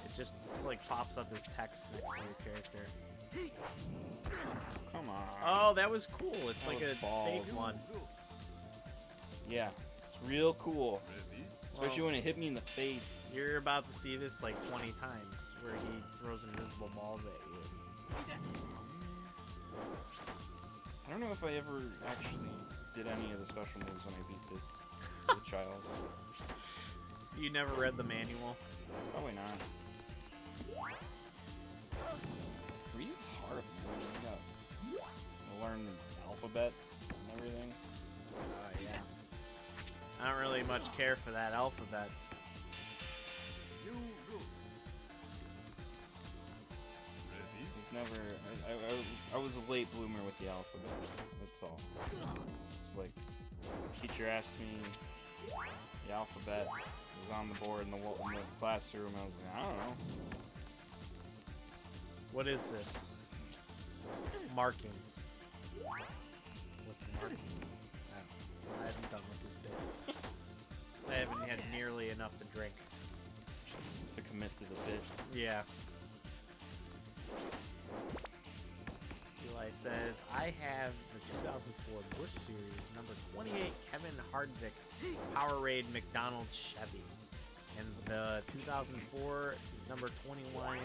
Speaker 1: It just like pops up as text next to your character.
Speaker 2: Come on.
Speaker 1: Oh, that was cool. It's
Speaker 2: That
Speaker 1: like
Speaker 2: was
Speaker 1: a
Speaker 2: balls.
Speaker 1: fake one.
Speaker 2: Yeah, it's real cool. Especially
Speaker 1: Well,
Speaker 2: when it hit me in the face.
Speaker 1: you're about to see this like 20 times where he throws invisible balls at you.
Speaker 2: I don't know if I ever actually did any of the special moves when I beat this as a child.
Speaker 1: You never read the manual?
Speaker 2: Probably not. Reading's hard, man. You gotta learn the alphabet and everything.
Speaker 1: Yeah. I don't really much care for that alphabet.
Speaker 2: It's never. I was a late bloomer with the alphabet. That's all. It's like teacher asked me the alphabet. It was on the board in the classroom. I was like, I don't know.
Speaker 1: What is this? Markings. What's marking? I haven't done with this bit. I haven't had nearly enough to drink.
Speaker 2: To commit to the bit.
Speaker 1: Yeah. Eli says, I have the 2004 Bush Series, number 28, Kevin Hardvick, Powerade McDonald's Chevy. And the 2004, number 21,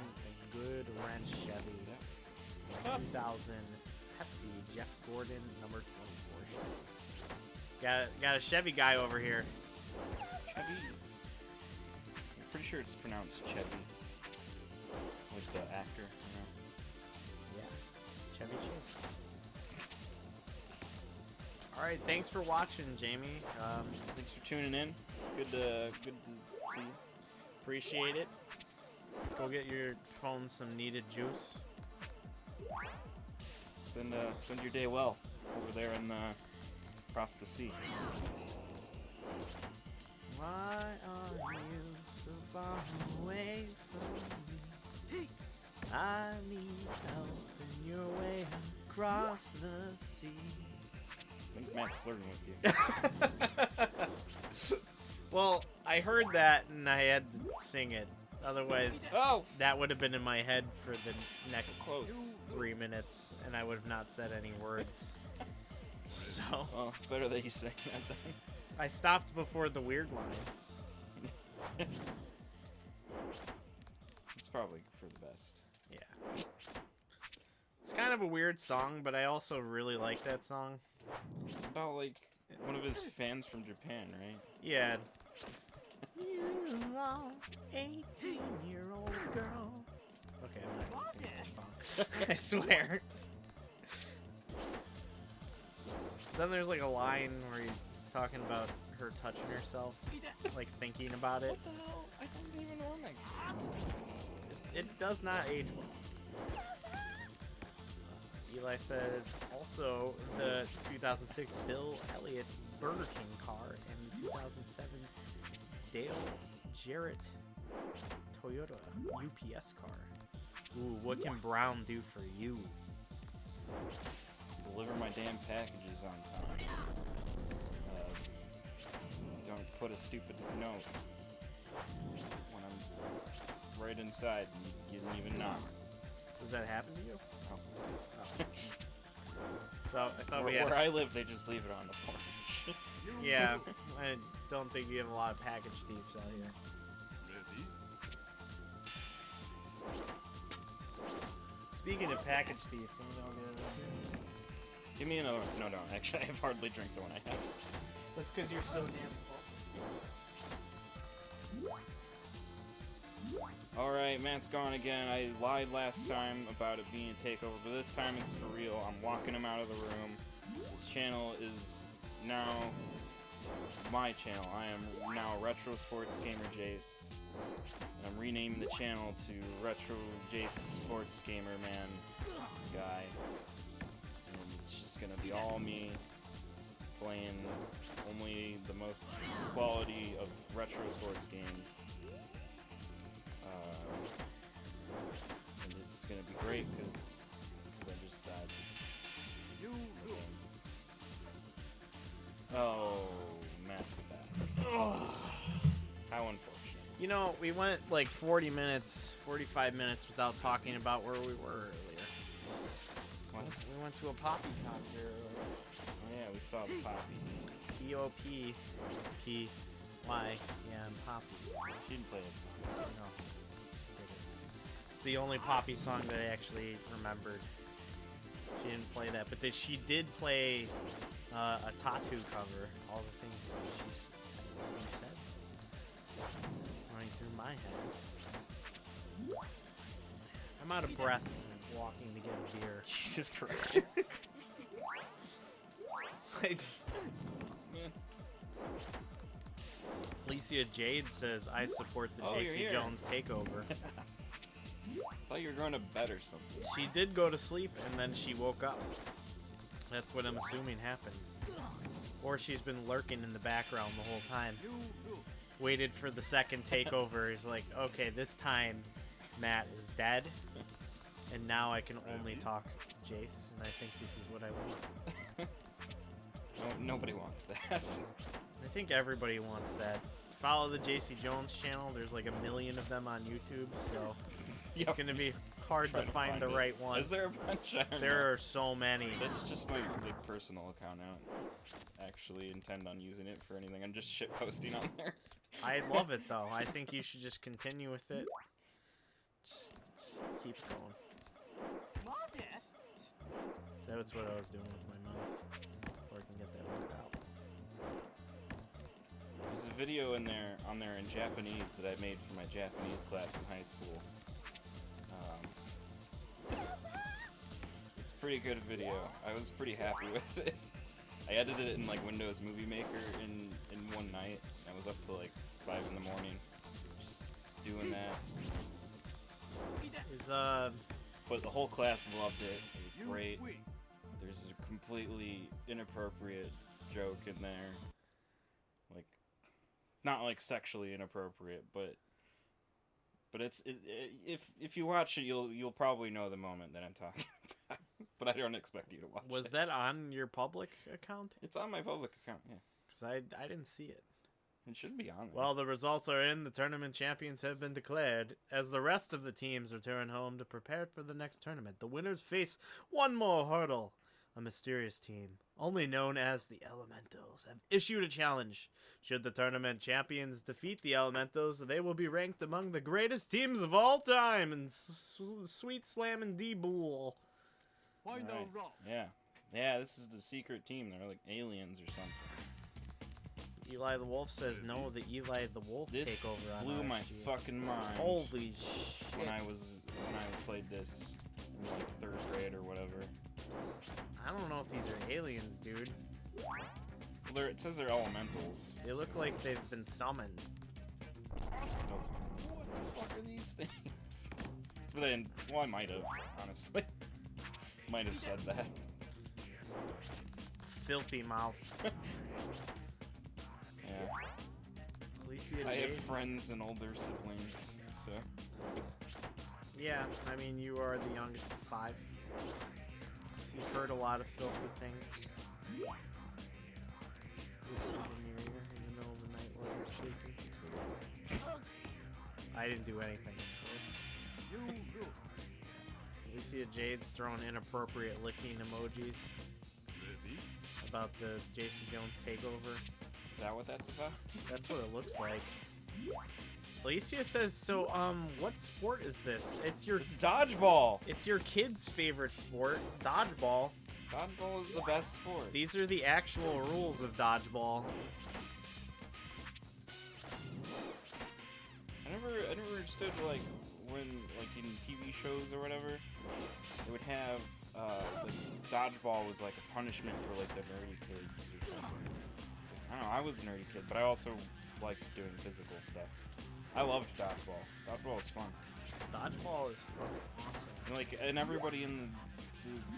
Speaker 1: Good Ranch Chevy. And 2000, Pepsi, Jeff Gordon, number 24 Chevy. Got a Chevy guy over here.
Speaker 2: Chevy. I'm pretty sure it's pronounced Chevy. Like the actor, you know.
Speaker 1: Yeah, Chevy Chase. All right, thanks for watching, Jamie.
Speaker 2: Thanks for tuning in. Good to see you.
Speaker 1: Appreciate it. Go get your phone some needed juice.
Speaker 2: Spend your day well over there in across the sea.
Speaker 1: Why are you so far away from me? I need help in your way across the sea.
Speaker 2: I think Matt's flirting with you.
Speaker 1: Well, I heard that and I had to sing it. Otherwise,
Speaker 2: Oh!
Speaker 1: that would have been in my head for the next
Speaker 2: So close.
Speaker 1: 3 minutes, and I would have not said any words. So,
Speaker 2: Well, it's better that you say that then.
Speaker 1: I stopped before the weird line.
Speaker 2: It's probably for the best.
Speaker 1: Yeah. It's kind of a weird song, but I also really like that song.
Speaker 2: It's about like one of his fans from Japan, right?
Speaker 1: Yeah. You are 18-year-old girl. Okay, I'm not gonna sing the song. I swear. Then there's like a line where he's talking about her touching herself, like thinking about it.
Speaker 2: What the hell? I wasn't even on that.
Speaker 1: It does not age well. Eli says also the 2006 Bill Elliott Burger King car and the 2007 Dale Jarrett Toyota UPS car. Ooh, what can Brown do for you?
Speaker 2: Deliver my damn packages on time. Don't put a stupid note when I'm right inside and you didn't even knock.
Speaker 1: Does that happen to you?
Speaker 2: Oh.
Speaker 1: Oh. So I thought we had.
Speaker 2: Where I live, they just leave it on the porch.
Speaker 1: Yeah, I don't think you have a lot of package thieves out here. Speaking of package thieves, I'm gonna go get
Speaker 2: Give me another one. No, actually, I've hardly drank the one I have.
Speaker 1: That's because you're so damn full.
Speaker 2: Alright, Matt's gone again. I lied last time about it being a takeover, but this time it's for real. I'm walking him out of the room. This channel is now my channel. I am now Retro Sports Gamer Jace. And I'm renaming the channel to Retro Jace Sports Gamer Man Guy. And it's just gonna be all me playing only the most quality of retro sports games. And it's gonna be great because I just died. Oh, Matt's back. How unfortunate.
Speaker 1: You know, we went like 40 minutes, 45 minutes without talking about where we were earlier.
Speaker 2: What?
Speaker 1: We went to a Poppy concert earlier.
Speaker 2: Oh yeah, we saw the Poppy.
Speaker 1: Poppy. Yeah, and Poppy.
Speaker 2: She didn't play it.
Speaker 1: No. It's the only Poppy song that I actually remembered. She didn't play that, but she did play a Tattoo cover. All the things she said. Running through my head. I'm out of breath walking to get a beer.
Speaker 2: Jesus Christ.
Speaker 1: Alicia Jade says, I support the
Speaker 2: Oh, you're
Speaker 1: JC
Speaker 2: here.
Speaker 1: Jones takeover.
Speaker 2: I thought you were going to bed or something.
Speaker 1: She did go to sleep and then she woke up. That's what I'm assuming happened. Or she's been lurking in the background the whole time. Waited for the second takeover. He's like, okay, this time Matt is dead. And now I can only talk Jace. And I think this is what I want.
Speaker 2: No, nobody wants that.
Speaker 1: I think everybody wants that. Follow the JC Jones channel. There's like 1 million of them on YouTube. So
Speaker 2: Yep.
Speaker 1: it's going to be hard to find the
Speaker 2: it.
Speaker 1: right one.
Speaker 2: Is there a bunch? I don't know.
Speaker 1: There are so many.
Speaker 2: That's just my like, personal account. I don't actually intend on using it for anything. I'm just shit posting on there.
Speaker 1: I love it though. I think you should just continue with it. Just keep going. That's what I was doing with my mouth before I can get that word out.
Speaker 2: There's a video on there in Japanese that I made for my Japanese class in high school. It's a pretty good video. I was pretty happy with it. I edited it in like Windows Movie Maker in one night. I was up till like 5 in the morning, just doing that. But the whole class loved it. It was great. There's a completely inappropriate joke in there, like not like sexually inappropriate, but if you watch it, you'll probably know the moment that I'm talking about. But I don't expect you to watch it.
Speaker 1: Was that on your public account?
Speaker 2: It's on my public account, yeah.
Speaker 1: Because I didn't see it.
Speaker 2: It should be on there.
Speaker 1: Well, the results are in. The tournament champions have been declared. As the rest of the teams return home to prepare for the next tournament, the winners face one more hurdle. A mysterious team, only known as the Elementals, have issued a challenge. Should the tournament champions defeat the Elementals, they will be ranked among the greatest teams of all time in sweet Slammin D-Ball.
Speaker 2: Right. Yeah, this is the secret team. They're like aliens or something.
Speaker 1: Eli the Wolf says no, the Eli the Wolf
Speaker 2: This
Speaker 1: takeover on
Speaker 2: blew my
Speaker 1: RSG.
Speaker 2: fucking mind.
Speaker 1: Holy shit.
Speaker 2: When I played this in like 3rd grade or whatever.
Speaker 1: I don't know if these are aliens, dude.
Speaker 2: Well, it says they're elementals.
Speaker 1: They look like they've been summoned.
Speaker 2: What the fuck are these things? But I might have, honestly. Might have said that.
Speaker 1: Filthy mouth.
Speaker 2: Yeah.
Speaker 1: Alicia
Speaker 2: I have
Speaker 1: Jade.
Speaker 2: friends and older siblings, so.
Speaker 1: Yeah, I mean, you are the youngest of 5. You've heard a lot of filthy things. Whispered in your ear in the middle of the night while you're sleeping. I didn't do anything. Alicia Jade's throwing inappropriate licking emojis about the Jason Jones takeover.
Speaker 2: Is that what that's about?
Speaker 1: That's what it looks like. Alicia says, so, what sport is this? It's
Speaker 2: dodgeball!
Speaker 1: It's your kid's favorite sport, dodgeball.
Speaker 2: Dodgeball is the best sport.
Speaker 1: These are the actual rules of dodgeball.
Speaker 2: I never understood, like, when, like, in TV shows or whatever, they would have, like, dodgeball was, like, a punishment for, like, the nerdy kids or something. I don't know, I was a nerdy kid, but I also liked doing physical stuff. I loved dodgeball. Dodgeball was fun.
Speaker 1: Dodgeball is fucking awesome.
Speaker 2: And, like, and everybody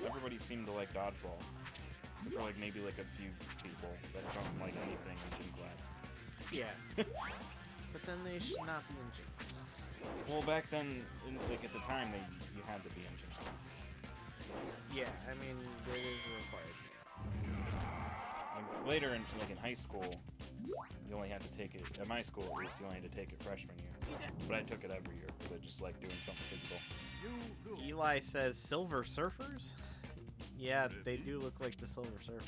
Speaker 2: everybody seemed to like dodgeball. for like maybe like a few people that don't like anything in gym class.
Speaker 1: Yeah. But then they should not be in gym class.
Speaker 2: Well, back then, like at the time, you had to be in gym class.
Speaker 1: Yeah, I mean, it is required.
Speaker 2: And later, in high school, you only had to take it. At my school, at least, you only had to take it freshman year. But I took it every year because I just like doing something physical.
Speaker 1: Eli says Silver Surfers. Yeah, they do look like the Silver Surfer.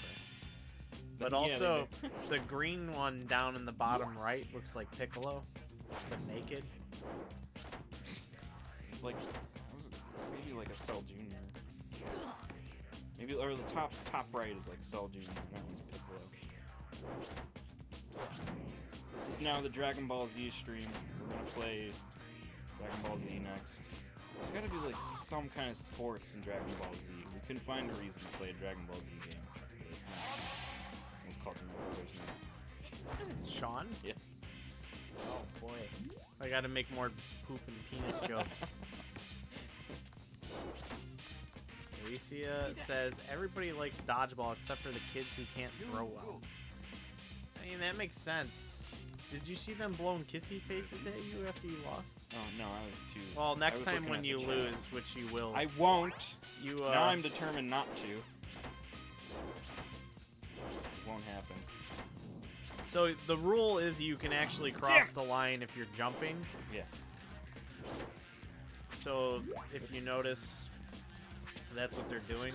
Speaker 1: But
Speaker 2: Yeah,
Speaker 1: also, the green one down in the bottom right looks like Piccolo, but naked.
Speaker 2: Like, maybe like a Cell Jr. Maybe, or the top right is like Cell Jr. and that one's Piccolo. This is now the Dragon Ball Z stream. We're gonna play Dragon Ball Z next. There's gotta be like some kind of sports in Dragon Ball Z. We couldn't find a reason to play a Dragon Ball Z game. It's called my brother's name.
Speaker 1: Sean?
Speaker 2: Yeah.
Speaker 1: Oh boy. I gotta make more poop and penis jokes. Alicia says everybody likes dodgeball except for the kids who can't throw well. I mean, that makes sense. Did you see them blowing kissy faces at you after you lost?
Speaker 2: Oh no, I was too.
Speaker 1: Well, next time when you lose, which you will.
Speaker 2: I won't.
Speaker 1: You
Speaker 2: now I'm determined not to. Won't happen.
Speaker 1: So the rule is you can actually cross the line if you're jumping.
Speaker 2: Yeah.
Speaker 1: So if you notice, that's what they're doing.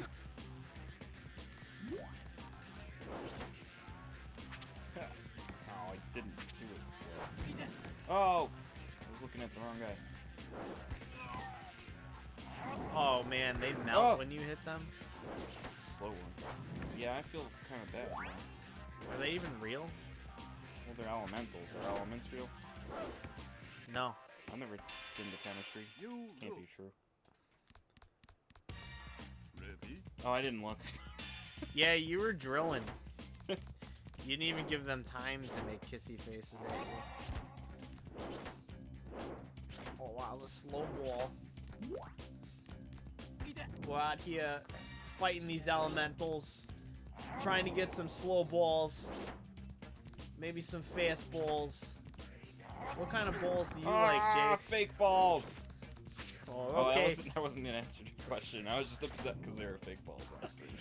Speaker 2: Oh, I didn't do it. Oh! I was looking at the wrong guy.
Speaker 1: Oh man, they melt when you hit them.
Speaker 2: Slow one. Yeah, I feel kind of bad now.
Speaker 1: Are they even real?
Speaker 2: Well, they're elementals. Are elements real?
Speaker 1: No.
Speaker 2: I've never been to chemistry. Can't be true. Oh, I didn't look.
Speaker 1: Yeah, you were drilling. You didn't even give them time to make kissy faces at you. Oh wow, the slow ball. We're out here fighting these elementals, trying to get some slow balls, maybe some fast balls. What kind of balls do you like, Jace?
Speaker 2: Fake balls!
Speaker 1: Oh, okay.
Speaker 2: That wasn't an answer to your question. I was just upset because there were fake balls on the screen.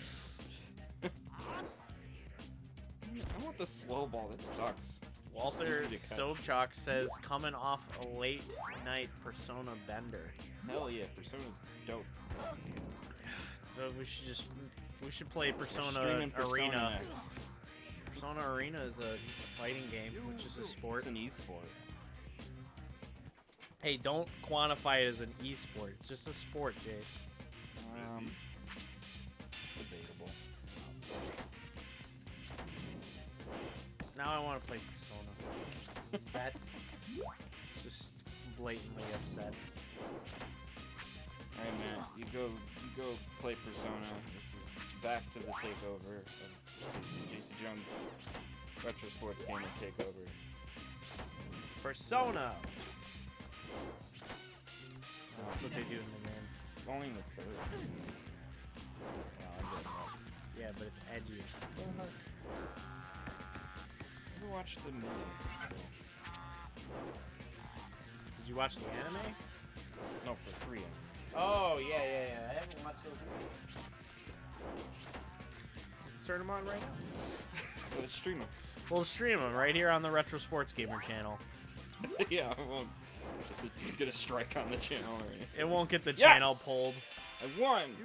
Speaker 2: I want the slow ball. That sucks.
Speaker 1: Walter Sobchak says, coming off a late night Persona bender.
Speaker 2: Hell yeah, Persona's dope.
Speaker 1: We should play Persona
Speaker 2: Streaming
Speaker 1: Arena.
Speaker 2: next.
Speaker 1: Persona Arena is a fighting game, which is a sport.
Speaker 2: It's an e-sport.
Speaker 1: Hey, don't quantify it as an e-sport. It's just a sport, Jace.
Speaker 2: Debatable.
Speaker 1: Now I want to play Persona. Upset. Just blatantly upset.
Speaker 2: Alright, man. You go play Persona. This is back to the takeover of JC Jones Retro Sports Gamer Takeover.
Speaker 1: Persona! That's what they do in the game.
Speaker 2: It's only the third. Wow, I'm getting up.
Speaker 1: Yeah, but it's edgy or something.
Speaker 2: Never watched the movies.
Speaker 1: Did you watch the anime?
Speaker 2: No, for 3.
Speaker 1: Oh, yeah. I haven't watched those movies. Let's turn them on right now.
Speaker 2: Let's stream them.
Speaker 1: We'll stream them right here on the Retro Sports Gamer channel.
Speaker 2: Yeah, I won't get a strike on the channel or anything.
Speaker 1: It won't get the channel pulled.
Speaker 2: I won!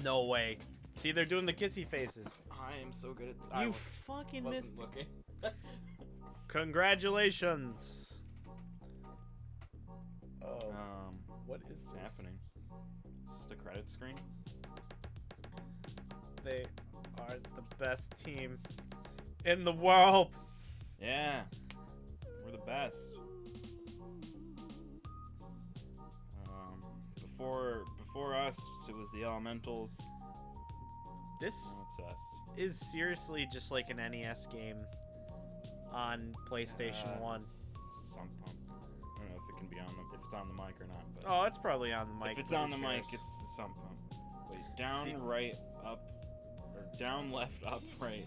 Speaker 1: No way. See, they're doing the kissy faces.
Speaker 2: I am so good at
Speaker 1: You fucking missed.
Speaker 2: looking.
Speaker 1: Congratulations. Oh. What is
Speaker 2: What's
Speaker 1: this?
Speaker 2: happening? Is this the credit screen?
Speaker 1: They are the best team in the world.
Speaker 2: Yeah. We're the best. Before us, it was the Elementals.
Speaker 1: This
Speaker 2: Now it's us.
Speaker 1: is seriously just like an NES game on PlayStation 1.
Speaker 2: Sump pump. I don't know if it can be on if it's on the mic or not. But
Speaker 1: Oh, it's probably on the mic.
Speaker 2: if it's
Speaker 1: but
Speaker 2: on
Speaker 1: who
Speaker 2: the mic,
Speaker 1: cares?
Speaker 2: it's the sump pump. Wait, down,
Speaker 1: See-
Speaker 2: right, up, or down, left, up, right.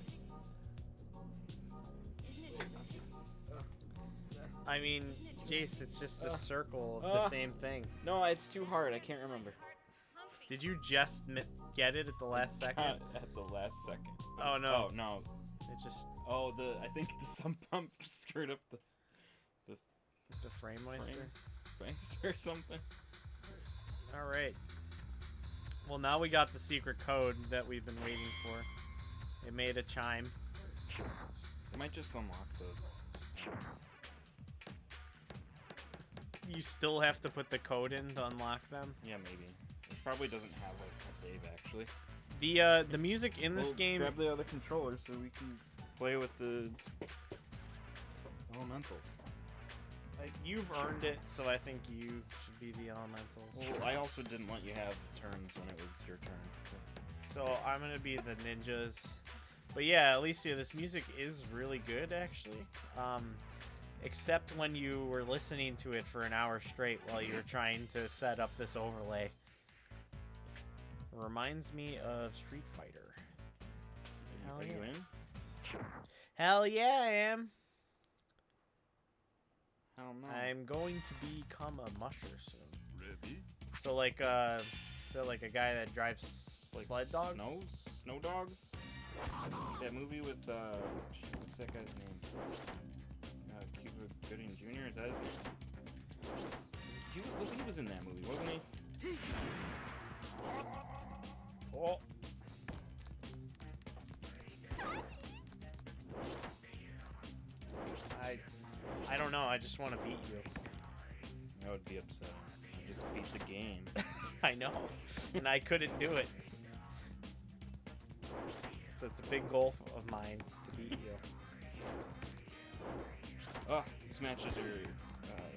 Speaker 1: I mean, Jace, it's just a circle of the same thing.
Speaker 2: No, it's too hard. I can't remember.
Speaker 1: Did you just get it at the last second?
Speaker 2: At the last second.
Speaker 1: Oh, no.
Speaker 2: Oh no.
Speaker 1: It just
Speaker 2: Oh, I think the sump pump screwed up the
Speaker 1: frame meister.
Speaker 2: Frankster or something.
Speaker 1: All right. Well, now we got the secret code that we've been waiting for. It made a chime.
Speaker 2: It might just unlock the.
Speaker 1: You still have to put the code in to unlock them.
Speaker 2: Yeah, maybe. It probably doesn't have like a save actually.
Speaker 1: The music in this game.
Speaker 2: Grab the other controller so we can play with the elementals.
Speaker 1: You've earned it, so I think you should be the elementals.
Speaker 2: Well, I also didn't let you have turns when it was your turn.
Speaker 1: So I'm gonna be the ninjas. But yeah, Alicia, this music is really good actually. Except when you were listening to it for an hour straight while you were trying to set up this overlay. It reminds me of Street Fighter. Hell
Speaker 2: Are you
Speaker 1: yeah.
Speaker 2: in?
Speaker 1: Hell yeah, I am.
Speaker 2: Hell no.
Speaker 1: I'm going to become a musher soon.
Speaker 2: Ready?
Speaker 1: So like a guy that drives
Speaker 2: Like
Speaker 1: sled dogs?
Speaker 2: Snow dogs? That movie with what's that guy's name? Cuba Gooding Jr. Is that his name? He was in that movie, wasn't he?
Speaker 1: Oh. I don't know. I just want to beat you.
Speaker 2: I would be upset. I just beat the game.
Speaker 1: I know, and I couldn't do it. So it's a big goal of mine to beat you.
Speaker 2: Oh, these matches are.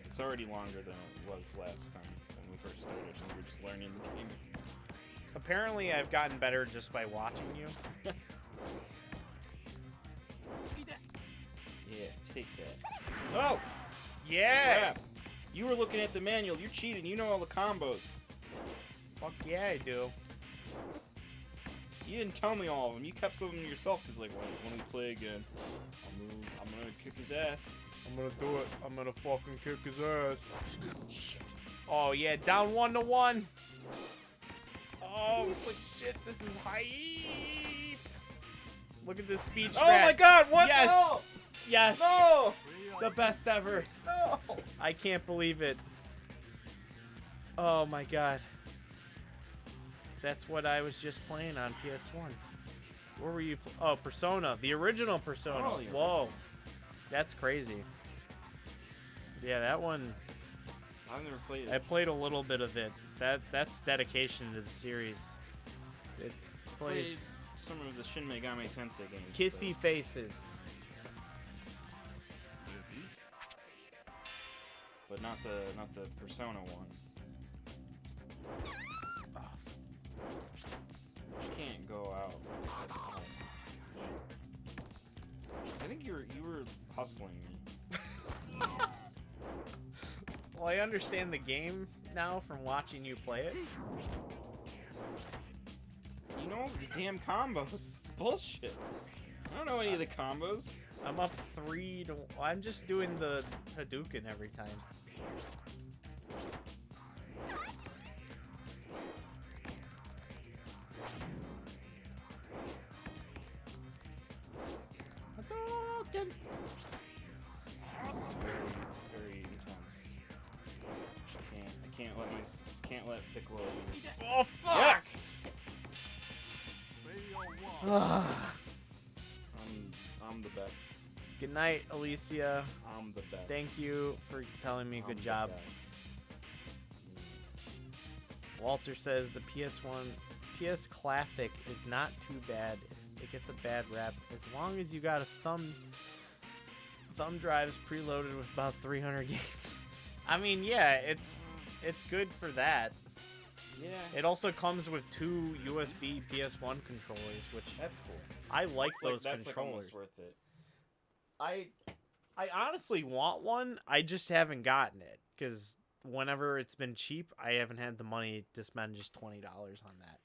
Speaker 2: It's already longer than it was last time when we first started. We were just learning the game.
Speaker 1: Apparently, I've gotten better just by watching you.
Speaker 2: Yeah, take that. Oh!
Speaker 1: Yeah!
Speaker 2: Crap. You were looking at the manual. You cheated. You know all the combos.
Speaker 1: Fuck yeah, I do.
Speaker 2: You didn't tell me all of them. You kept some of them to yourself because, like, when we play again, I'm gonna kick his ass.
Speaker 1: I'm gonna do it. I'm gonna fucking kick his ass. Oh yeah, down 1-1. Oh shit, this is hype. Look at this speed strat.
Speaker 2: Oh my god, what
Speaker 1: yes!
Speaker 2: the hell?
Speaker 1: Yes!
Speaker 2: No!
Speaker 1: The best ever.
Speaker 2: No!
Speaker 1: I can't believe it. Oh my god. That's what I was just playing on PS1. Where were you? Oh, Persona. The original Persona.
Speaker 2: Oh, the
Speaker 1: Whoa.
Speaker 2: original.
Speaker 1: That's crazy. Yeah, that one.
Speaker 2: I've never played it.
Speaker 1: I played a little bit of it. That's dedication to the series. It
Speaker 2: played
Speaker 1: plays
Speaker 2: some of the Shin Megami Tensei games.
Speaker 1: kissy faces.
Speaker 2: But not the Persona one.
Speaker 1: Oh,
Speaker 2: You can't go out. I think you were hustling me.
Speaker 1: well, I understand the game now from watching you play it.
Speaker 2: You know the damn combos. It's bullshit. I don't know any of the combos.
Speaker 1: I'm up 3-1. I'm just doing the Hadouken every time. Hadouken!
Speaker 2: Very intense. I can't let Piccolo lose.
Speaker 1: Oh fuck!
Speaker 2: I'm the best.
Speaker 1: Good night, Alicia.
Speaker 2: I'm the best.
Speaker 1: Thank you for telling me
Speaker 2: I'm
Speaker 1: good
Speaker 2: the
Speaker 1: job.
Speaker 2: best.
Speaker 1: Walter says the PS Classic is not too bad if it gets a bad rap, as long as you got a thumb drives preloaded with about 300 games. I mean, yeah, it's good for that.
Speaker 2: Yeah.
Speaker 1: It also comes with 2 USB PS1 controllers, which
Speaker 2: That's cool.
Speaker 1: I like those
Speaker 2: that's
Speaker 1: controllers.
Speaker 2: like almost worth it.
Speaker 1: I honestly want one. I just haven't gotten it because whenever it's been cheap, I haven't had the money to spend just $20 on that.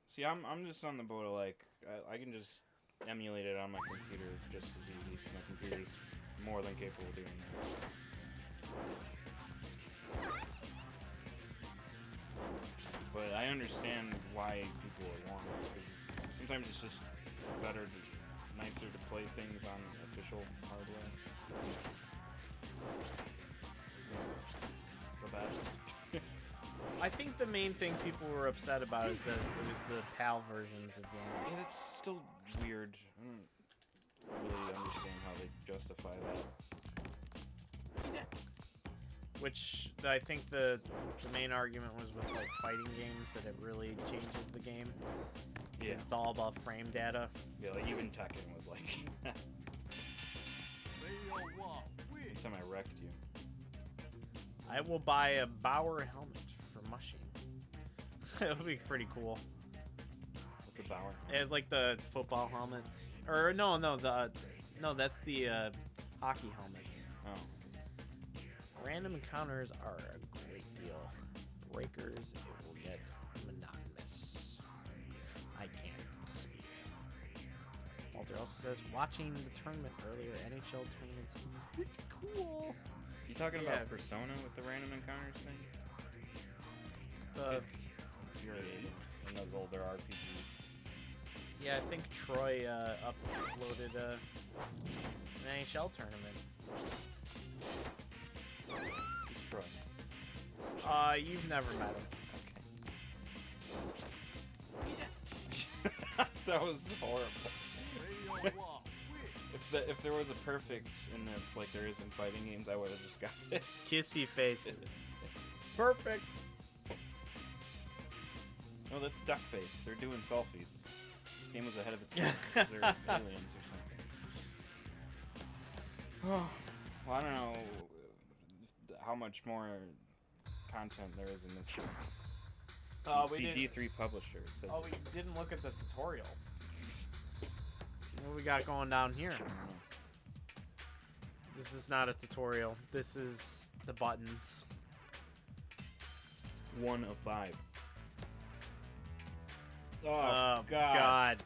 Speaker 2: See, I'm just on the boat of like I can just emulate it on my computer just as easy because my computer's more than capable of doing that. But I understand why people are wanting it because sometimes it's just better, nicer to play things on official hardware. The best.
Speaker 1: I think the main thing people were upset about is that it was the PAL versions of games.
Speaker 2: Yeah, it's still weird. I don't really understand how they justify that.
Speaker 1: Which I think the main argument was with like fighting games that it really changes the game.
Speaker 2: Yeah.
Speaker 1: It's all about frame data.
Speaker 2: Yeah, like even Tekken was like. Every time I wrecked you.
Speaker 1: I will buy a Bauer helmet for mushing. That would be pretty cool.
Speaker 2: What's a Bauer?
Speaker 1: It, like the football helmets, or no, that's the hockey helmets.
Speaker 2: Oh.
Speaker 1: Random encounters are a great deal. Breakers, it will get monotonous. I can't speak. Walter also says, watching the tournament earlier, NHL tournaments, pretty cool.
Speaker 2: You talking about Persona with the random encounters thing? It's infuriating in those older RPGs.
Speaker 1: Yeah, I think Troy uploaded an NHL tournament.
Speaker 2: Troy.
Speaker 1: You've never met him.
Speaker 2: That was horrible. If there was a perfect in this, like there is in fighting games, I would have just got it.
Speaker 1: Kissy faces. Perfect.
Speaker 2: No, that's Duckface. They're doing selfies. This game was ahead of its time because they're aliens or something. Well, I don't know how much more content there is in this game. D3 Publisher. It says
Speaker 1: we didn't look at the tutorial. What we got going down here? This is not a tutorial. This is the buttons.
Speaker 2: 1 of 5.
Speaker 1: Oh, God.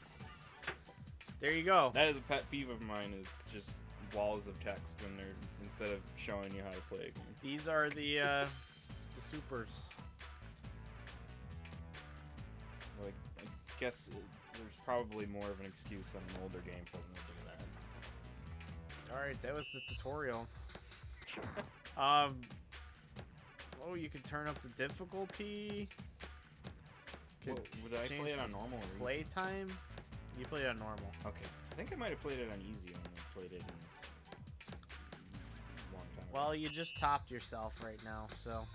Speaker 1: There you go.
Speaker 2: That is a pet peeve of mine, is just walls of text when they're, instead of showing you how to play a game.
Speaker 1: These are the supers.
Speaker 2: Like, I guess there's probably more of an excuse on an older game for them to do that.
Speaker 1: Alright, that was the tutorial. Oh, you could turn up the difficulty.
Speaker 2: Would I play it on normal or easy?
Speaker 1: Playtime? You played it on normal.
Speaker 2: Okay. I think I might have played it on easy when I played it in a long time ago.
Speaker 1: Well, you just topped yourself right now, so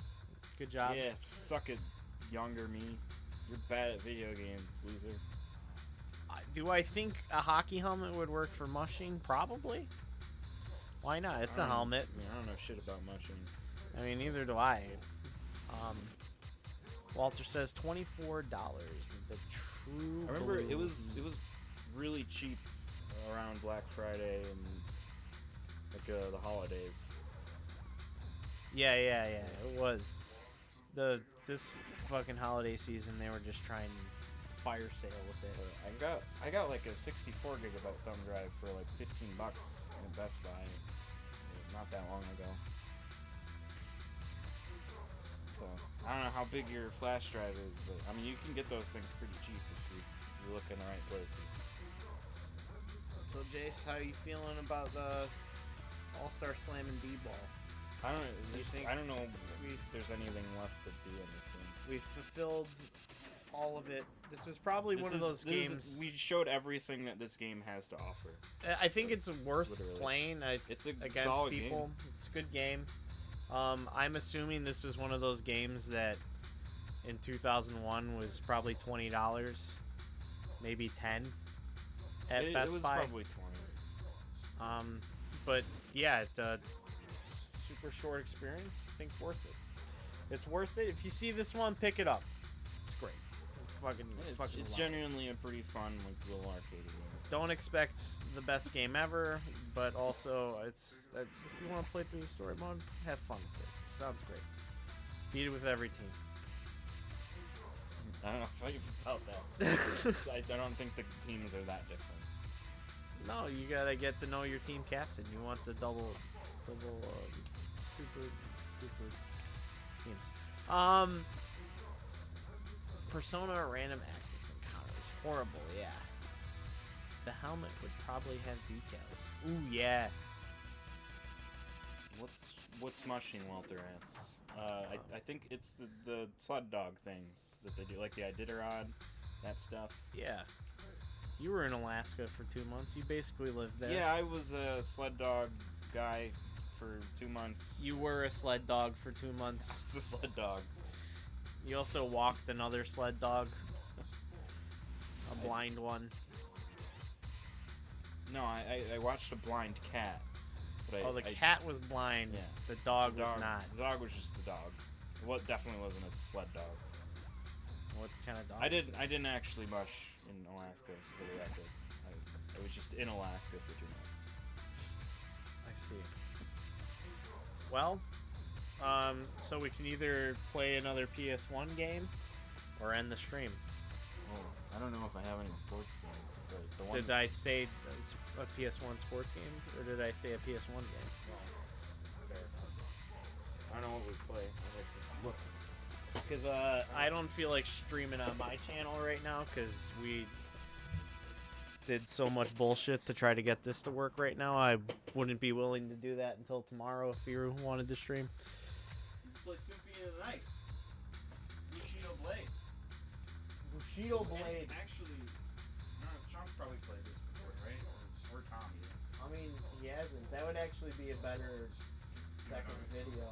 Speaker 1: good job.
Speaker 2: Yeah, suck it, younger me. You're bad at video games, loser.
Speaker 1: Do I think a hockey helmet would work for mushing? Probably. Why not? It's a helmet.
Speaker 2: I don't know shit about mushing.
Speaker 1: I mean, neither do I. Walter says $24. The true.
Speaker 2: I remember it was really cheap around Black Friday and like the holidays.
Speaker 1: Yeah. It was. This fucking holiday season, they were just trying to fire sale with it.
Speaker 2: I got like a 64 gigabyte thumb drive for like $15 at Best Buy not that long ago. So I don't know how big your flash drive is, but I mean you can get those things pretty cheap if you look in the right places.
Speaker 1: So Jace, how are you feeling about the All-Star Slammin D-Ball?
Speaker 2: I don't know if there's anything left to do in this game.
Speaker 1: We've fulfilled all of it. This was probably one of those games.
Speaker 2: We showed everything that this game has to offer.
Speaker 1: I think it's worth playing.
Speaker 2: It's a
Speaker 1: against
Speaker 2: solid
Speaker 1: people.
Speaker 2: game.
Speaker 1: It's a good game. I'm assuming this was one of those games that in 2001 was probably $20, maybe $10 at Best
Speaker 2: it was
Speaker 1: Buy.
Speaker 2: Probably 20.
Speaker 1: But yeah, it's a super short experience. I think worth it. It's worth it. If you see this one, pick it up. It's great.
Speaker 2: It's genuinely a pretty fun little arcade game.
Speaker 1: Don't expect the best game ever, but also if you want to play through the story mode, have fun with it. Sounds great. Beat it with every team.
Speaker 2: I don't know if I even felt that. I don't think the teams are that different.
Speaker 1: No, you gotta get to know your team captain. You want the double, super teams. Persona random access encounters. Horrible, yeah. The helmet would probably have decals. Ooh, yeah.
Speaker 2: What's Smushing Walter asks? I think it's the sled dog things that they do, like the Iditarod, that stuff.
Speaker 1: Yeah. You were in Alaska for 2 months. You basically lived there.
Speaker 2: Yeah, I was a sled dog guy for 2 months.
Speaker 1: You were a sled dog for 2 months.
Speaker 2: It's a sled dog.
Speaker 1: You also walked another sled dog. A blind one.
Speaker 2: No, I watched a blind cat. But
Speaker 1: the cat was blind.
Speaker 2: Yeah.
Speaker 1: The dog was not.
Speaker 2: The dog was just the dog. Well, it definitely wasn't a sled dog.
Speaker 1: What kind of dog?
Speaker 2: I didn't actually mush in Alaska, for the record. I was just in Alaska for 2 months.
Speaker 1: I see. Well, so we can either play another PS1 game or end the stream.
Speaker 2: Oh, I don't know if I have any sports games. But the ones...
Speaker 1: Did I say it's a PS1 sports game, or did I say a PS1 game?
Speaker 2: I don't know what we play.
Speaker 1: Because I don't feel like streaming on my channel right now, because we did so much bullshit to try to get this to work right now. I wouldn't be willing to do that until tomorrow if you wanted to stream.
Speaker 2: Play Symphony of the Night. Bushido Blade.
Speaker 1: Bushido Blade.
Speaker 2: Actually, Sean's probably played this before, right? Or Tommy.
Speaker 1: I mean, he hasn't. That would actually be a better second video.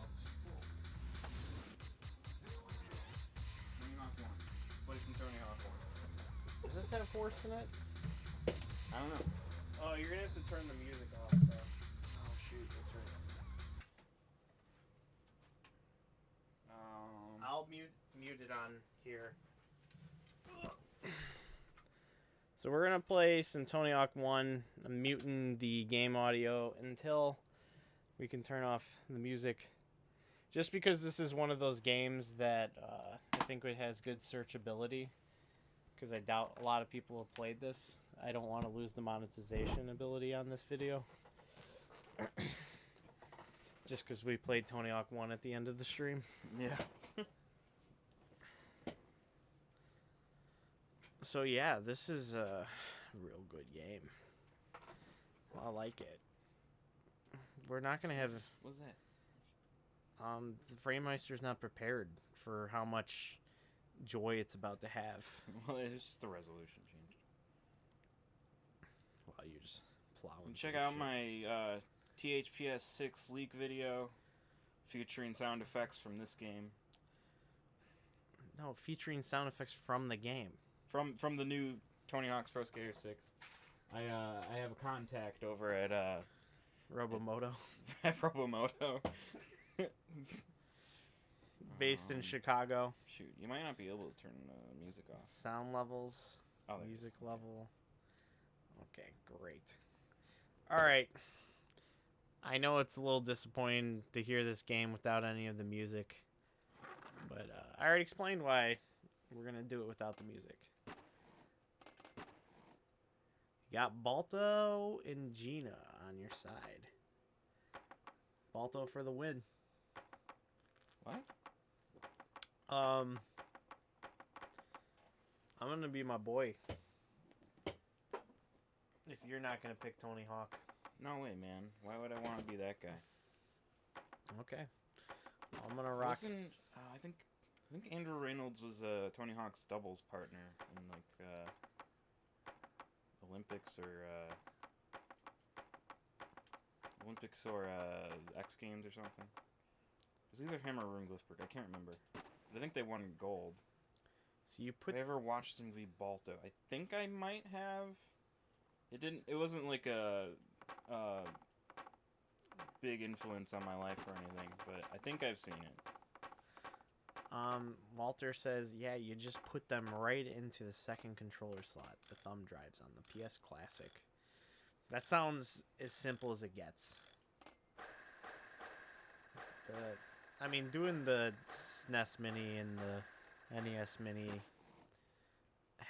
Speaker 2: Tony Hawk 1. Play some Tony Hawk 1.
Speaker 1: Does this have horse in it?
Speaker 2: I don't know.
Speaker 1: Oh, you're gonna have to turn the music off, though. Oh, shoot, that's right. I'll mute it on here. So we're gonna play some Tony Hawk 1. I'm muting the game audio until we can turn off the music. Just because this is one of those games that I think it has good searchability. Because I doubt a lot of people have played this. I don't want to lose the monetization ability on this video. Just because we played Tony Hawk 1 at the end of the stream.
Speaker 2: Yeah.
Speaker 1: So yeah, this is a real good game. I like it. We're not gonna have.
Speaker 2: What's that?
Speaker 1: The Framemeister's not prepared for how much joy it's about to have.
Speaker 2: Well, it's just the resolution changed.
Speaker 1: Wow, you're just plowing.
Speaker 2: Check out my THPS 6 leak video featuring sound effects from this game.
Speaker 1: No, featuring sound effects from the game.
Speaker 2: From the new Tony Hawk's Pro Skater 6. I have a contact over at
Speaker 1: Robomoto.
Speaker 2: Robomoto.
Speaker 1: Based in Chicago.
Speaker 2: Shoot, you might not be able to turn the music off.
Speaker 1: Sound levels.
Speaker 2: Oh,
Speaker 1: music level. Okay, great. Alright. I know it's a little disappointing to hear this game without any of the music. But I already explained why we're going to do it without the music. You got Balto and Gina on your side. Balto for the win.
Speaker 2: What?
Speaker 1: I'm gonna be my boy. If you're not gonna pick Tony Hawk.
Speaker 2: No way, man. Why would I want to be that guy?
Speaker 1: Okay. I'm gonna rock.
Speaker 2: I think Andrew Reynolds was Tony Hawk's doubles partner in like Olympics or X Games or something. It was either him or Rune Glifberg. I can't remember. But I think they won gold.
Speaker 1: So you put.
Speaker 2: Have I ever watched him v Balto? I think I might have. It wasn't like a big influence on my life or anything, but I think I've seen it.
Speaker 1: Walter says, yeah, you just put them right into the second controller slot, the thumb drives on the PS Classic. That sounds as simple as it gets. I mean, doing the SNES Mini and the NES Mini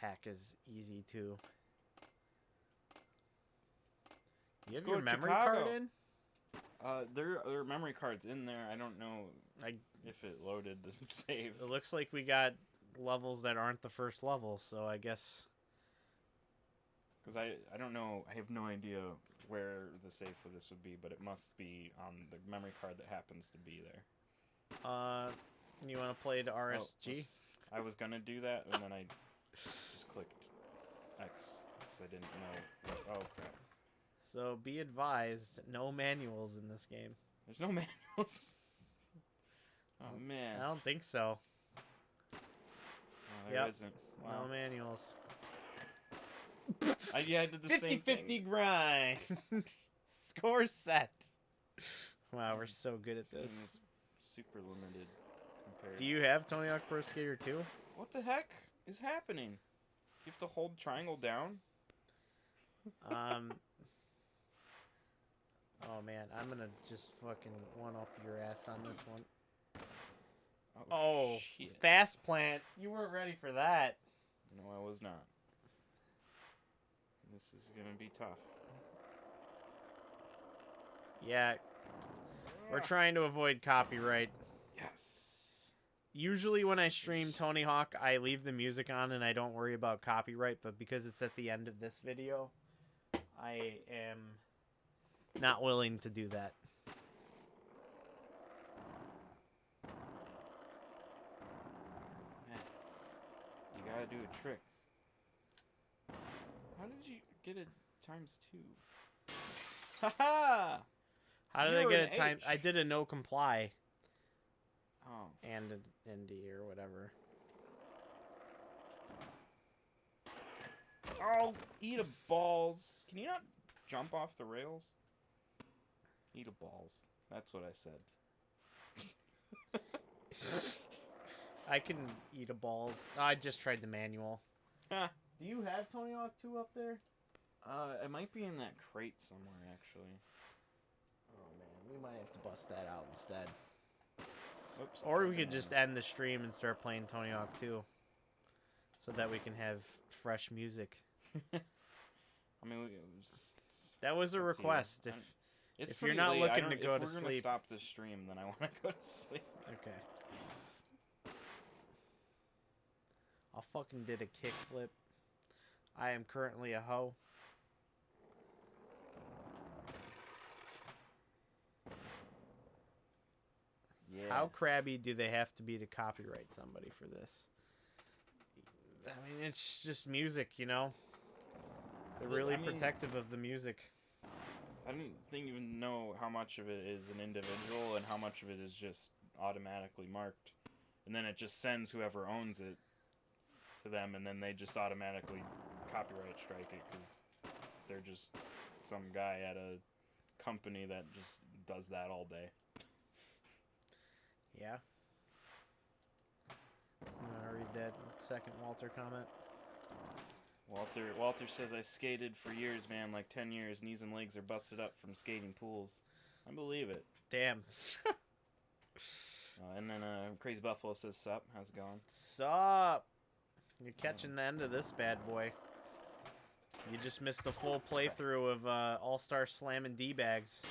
Speaker 1: hack is easy too. You have
Speaker 2: Let's go
Speaker 1: your
Speaker 2: to
Speaker 1: memory
Speaker 2: Chicago.
Speaker 1: card in?
Speaker 2: There are memory cards in there. I don't know
Speaker 1: I,
Speaker 2: if it loaded the save.
Speaker 1: it looks like we got levels that aren't the first level, so I guess...
Speaker 2: Because I don't know. I have no idea where the save for this would be, but it must be on the memory card that happens to be there.
Speaker 1: You want to play the RSG?
Speaker 2: Oops. I was gonna do that, and then I just clicked X because I didn't know. Oh crap!
Speaker 1: So be advised, no manuals in this game.
Speaker 2: There's no manuals. Oh man.
Speaker 1: I don't think so.
Speaker 2: Oh, there
Speaker 1: Yep.
Speaker 2: isn't. Wow.
Speaker 1: No manuals.
Speaker 2: I did the same
Speaker 1: 50-50
Speaker 2: thing.
Speaker 1: grind. Score set. Wow, we're so good at
Speaker 2: This game
Speaker 1: this.
Speaker 2: is super limited compared.
Speaker 1: Do you have Tony Hawk Pro Skater 2?
Speaker 2: What the heck is happening? You have to hold triangle down?
Speaker 1: Oh man, I'm gonna just fucking one up your ass on this one. Oh,
Speaker 2: shit.
Speaker 1: fast plant. You weren't ready for that.
Speaker 2: No, I was not. This is gonna be tough.
Speaker 1: Yeah, we're trying to avoid copyright.
Speaker 2: Yes.
Speaker 1: Usually when I stream Tony Hawk, I leave the music on and I don't worry about copyright, but because it's at the end of this video, I am not willing to do that.
Speaker 2: Man, you gotta do a trick. How did you get it ×2? Haha!
Speaker 1: How did I
Speaker 2: You're
Speaker 1: get
Speaker 2: an
Speaker 1: it time?
Speaker 2: H.
Speaker 1: I did a no comply
Speaker 2: Oh.
Speaker 1: and an ND or whatever.
Speaker 2: Oh, eat a balls. Can you not jump off the rails? Eat a balls. That's what I said.
Speaker 1: I can eat a balls. I just tried the manual.
Speaker 2: Huh.
Speaker 1: Do you have Tony Hawk 2 up there?
Speaker 2: It might be in that crate somewhere, actually.
Speaker 1: Oh man, we might have to bust that out instead.
Speaker 2: Oops.
Speaker 1: Or we could just end the stream and start playing Tony Hawk 2. So that we can have fresh music.
Speaker 2: I mean,
Speaker 1: That was a
Speaker 2: up to you.
Speaker 1: request.
Speaker 2: It's
Speaker 1: if you're
Speaker 2: pretty
Speaker 1: not
Speaker 2: late.
Speaker 1: looking to go to
Speaker 2: If we're gonna
Speaker 1: sleep.
Speaker 2: stop this stream, then I want to go to sleep.
Speaker 1: Okay. I fucking did a kickflip. I am currently a hoe.
Speaker 2: Yeah.
Speaker 1: How crabby do they have to be to copyright somebody for this? I mean, it's just music, you know? They're really protective of the music.
Speaker 2: I didn't even know how much of it is an individual and how much of it is just automatically marked. And then it just sends whoever owns it to them, and then they just automatically copyright strike it because they're just some guy at a company that just does that all day.
Speaker 1: Yeah. You want to read that second Walter comment?
Speaker 2: Walter says, I skated for years, man, like 10 years. Knees and legs are busted up from skating pools. I believe it.
Speaker 1: Damn.
Speaker 2: And then Crazy Buffalo says, sup, how's it going?
Speaker 1: Sup? You're catching the end of this bad boy. You just missed a full playthrough of All-Star Slammin D-Bags.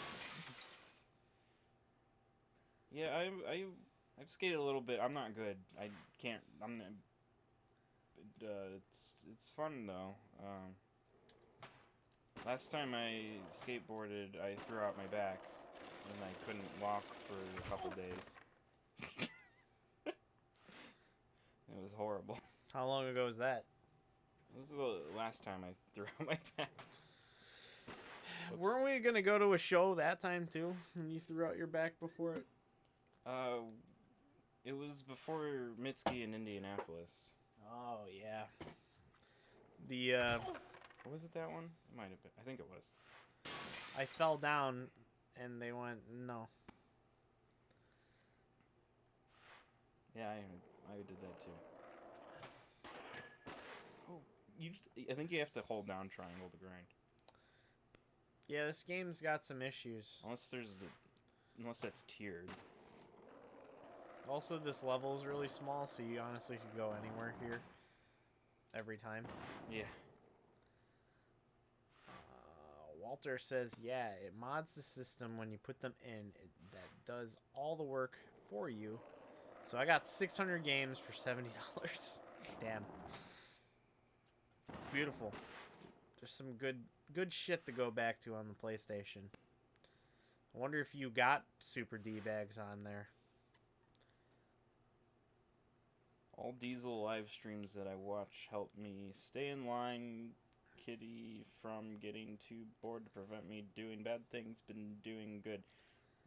Speaker 2: Yeah, I've skated a little bit. I'm not good. I can't. I'm. It's fun though. Last time I skateboarded, I threw out my back, and I couldn't walk for a couple days. It was horrible.
Speaker 1: How long ago was that?
Speaker 2: This is the last time I threw out my back. Oops.
Speaker 1: Weren't we gonna go to a show that time too? And you threw out your back before it?
Speaker 2: It was before Mitski in Indianapolis.
Speaker 1: Oh yeah. The
Speaker 2: Or was it that one? It might have been. I think it was.
Speaker 1: I fell down, and they went no.
Speaker 2: Yeah, I did that too. Oh, I think you have to hold down triangle to grind.
Speaker 1: Yeah, this game's got some issues.
Speaker 2: Unless that's tiered.
Speaker 1: Also, this level is really small, so you honestly could go anywhere here. every time.
Speaker 2: Yeah.
Speaker 1: Walter says, yeah, it mods the system when you put them in. That does all the work for you. So I got 600 games for $70. Damn. It's beautiful. There's some good shit to go back to on the PlayStation. I wonder if you got Super D-Bags on there.
Speaker 2: All Diesel live streams that I watch help me stay in line. Kitty from getting too bored to prevent me doing bad things. Been doing good,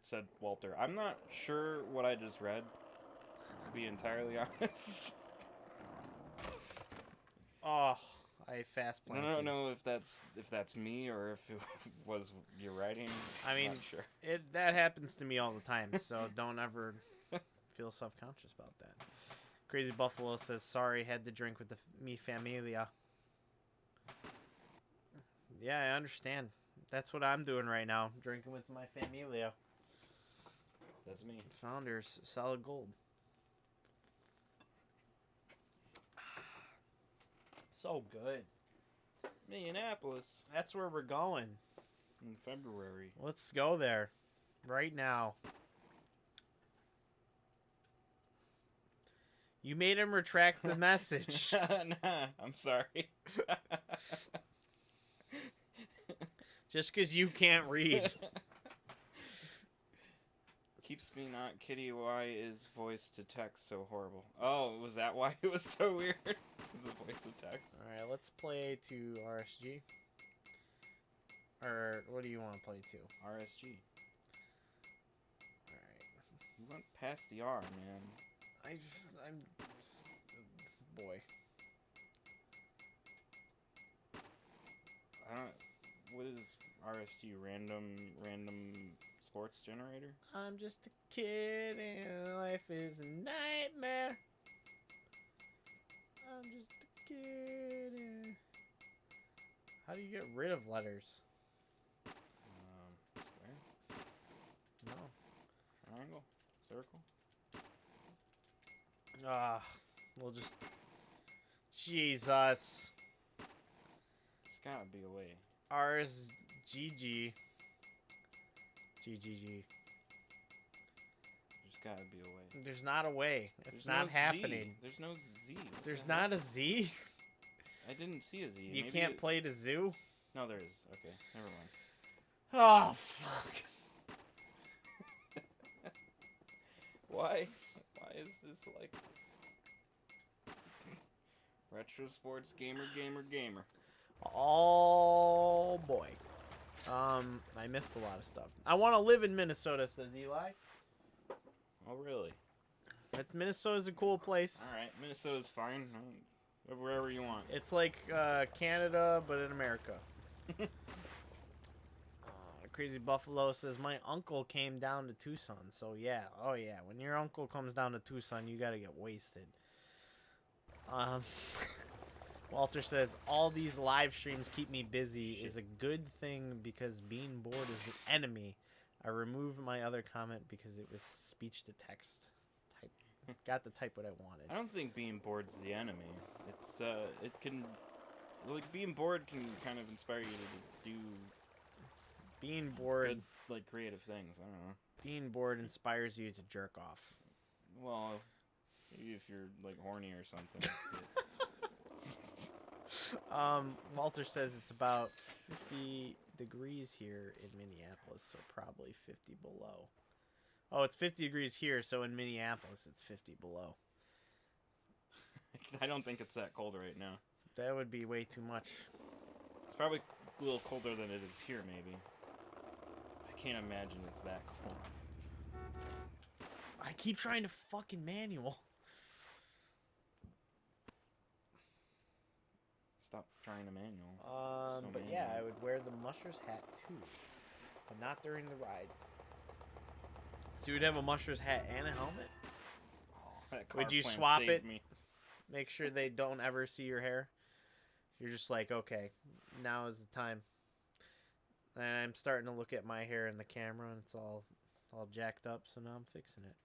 Speaker 2: said Walter. I'm not sure what I just read, to be entirely honest.
Speaker 1: Oh, I fast
Speaker 2: I
Speaker 1: planted.
Speaker 2: don't know if that's me or if it was your writing.
Speaker 1: I mean,
Speaker 2: not sure.
Speaker 1: that happens to me all the time, so don't ever feel self-conscious about that. Crazy Buffalo says, sorry, had to drink with mi familia. Yeah, I understand. That's what I'm doing right now, drinking with my familia.
Speaker 2: That's me.
Speaker 1: Founders, solid gold. So good.
Speaker 2: Minneapolis.
Speaker 1: That's where we're going.
Speaker 2: In February.
Speaker 1: Let's go there. Right now. You made him retract the message.
Speaker 2: Nah, I'm sorry.
Speaker 1: Just because you can't read.
Speaker 2: Keeps me not Kitty. Why is voice to text so horrible? Oh, was that why it was so weird? Is the voice to text?
Speaker 1: Alright, let's play to RSG. Or what do you want to play to?
Speaker 2: RSG.
Speaker 1: Alright.
Speaker 2: You went past the R, man.
Speaker 1: I'm boy.
Speaker 2: I don't. What is RSG? Random sports generator?
Speaker 1: I'm just a kid and life is a nightmare. I'm just a kid and... How do you get rid of letters?
Speaker 2: Square?
Speaker 1: No.
Speaker 2: Triangle? Circle?
Speaker 1: Ah, we'll just... Jesus.
Speaker 2: There's gotta be a way.
Speaker 1: RSGG. GGG.
Speaker 2: There's gotta be a way.
Speaker 1: There's not a way. It's
Speaker 2: There's
Speaker 1: not
Speaker 2: no
Speaker 1: happening.
Speaker 2: Z. There's no Z. What
Speaker 1: There's
Speaker 2: the hell?
Speaker 1: not a Z?
Speaker 2: I didn't see a Z.
Speaker 1: You
Speaker 2: Maybe
Speaker 1: can't play to zoo?
Speaker 2: No, there is. Okay, never mind.
Speaker 1: Oh, fuck.
Speaker 2: Why? Why is this like this? Retro sports gamer.
Speaker 1: Oh, boy. I missed a lot of stuff. I want to live in Minnesota, says Eli.
Speaker 2: Oh, really?
Speaker 1: But Minnesota's a cool place.
Speaker 2: All right, Minnesota's fine. Wherever you want.
Speaker 1: It's like Canada, but in America. Crazy Buffalo says, my uncle came down to Tucson. So, yeah. Oh, yeah. When your uncle comes down to Tucson, you got to get wasted. Walter says, all these live streams keep me busy is a good thing because being bored is the enemy. I removed my other comment because it was speech to text. Got to type what I wanted.
Speaker 2: I don't think being bored's the enemy. It's it can, like, being bored can kind of inspire you to do
Speaker 1: being bored,
Speaker 2: good, like, creative things. I don't know.
Speaker 1: Being bored inspires you to jerk off.
Speaker 2: Well, maybe if you're like horny or something.
Speaker 1: Walter says it's about 50 degrees here in Minneapolis, so probably 50 below. Oh, it's 50 degrees here, so in Minneapolis it's 50 below.
Speaker 2: I don't think it's that cold right now.
Speaker 1: That would be way too much.
Speaker 2: It's probably a little colder than it is here, maybe. I can't imagine it's that cold.
Speaker 1: I keep trying to fucking manual.
Speaker 2: Stop trying to manual.
Speaker 1: But yeah, I would wear the musher's hat too, but not during the ride. So you would have a musher's hat and a helmet?
Speaker 2: Oh, that car
Speaker 1: Would you
Speaker 2: plan
Speaker 1: swap
Speaker 2: saved
Speaker 1: it?
Speaker 2: Me.
Speaker 1: Make sure they don't ever see your hair? You're just like, okay, now is the time. And I'm starting to look at my hair in the camera, and it's all jacked up, so now I'm fixing it.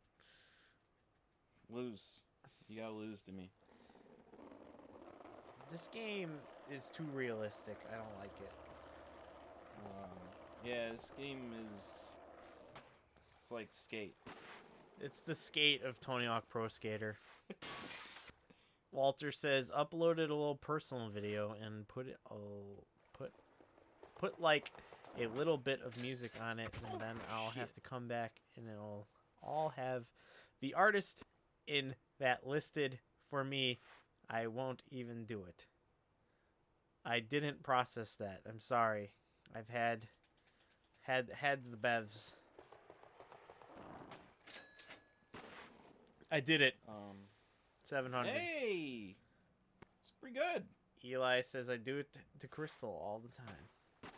Speaker 2: Lose. You gotta lose to me.
Speaker 1: This game is too realistic. I don't like it.
Speaker 2: Yeah, this game is... It's like Skate.
Speaker 1: It's the Skate of Tony Hawk Pro Skater. Walter says, uploaded a little personal video and put like a little bit of music on it, and then I'll have to come back and it'll all have the artist in that listed for me. I won't even do it. I didn't process that. I'm sorry. I've had the bevs. I did it. 700.
Speaker 2: Hey! It's pretty good.
Speaker 1: Eli says I do it to Crystal all the time.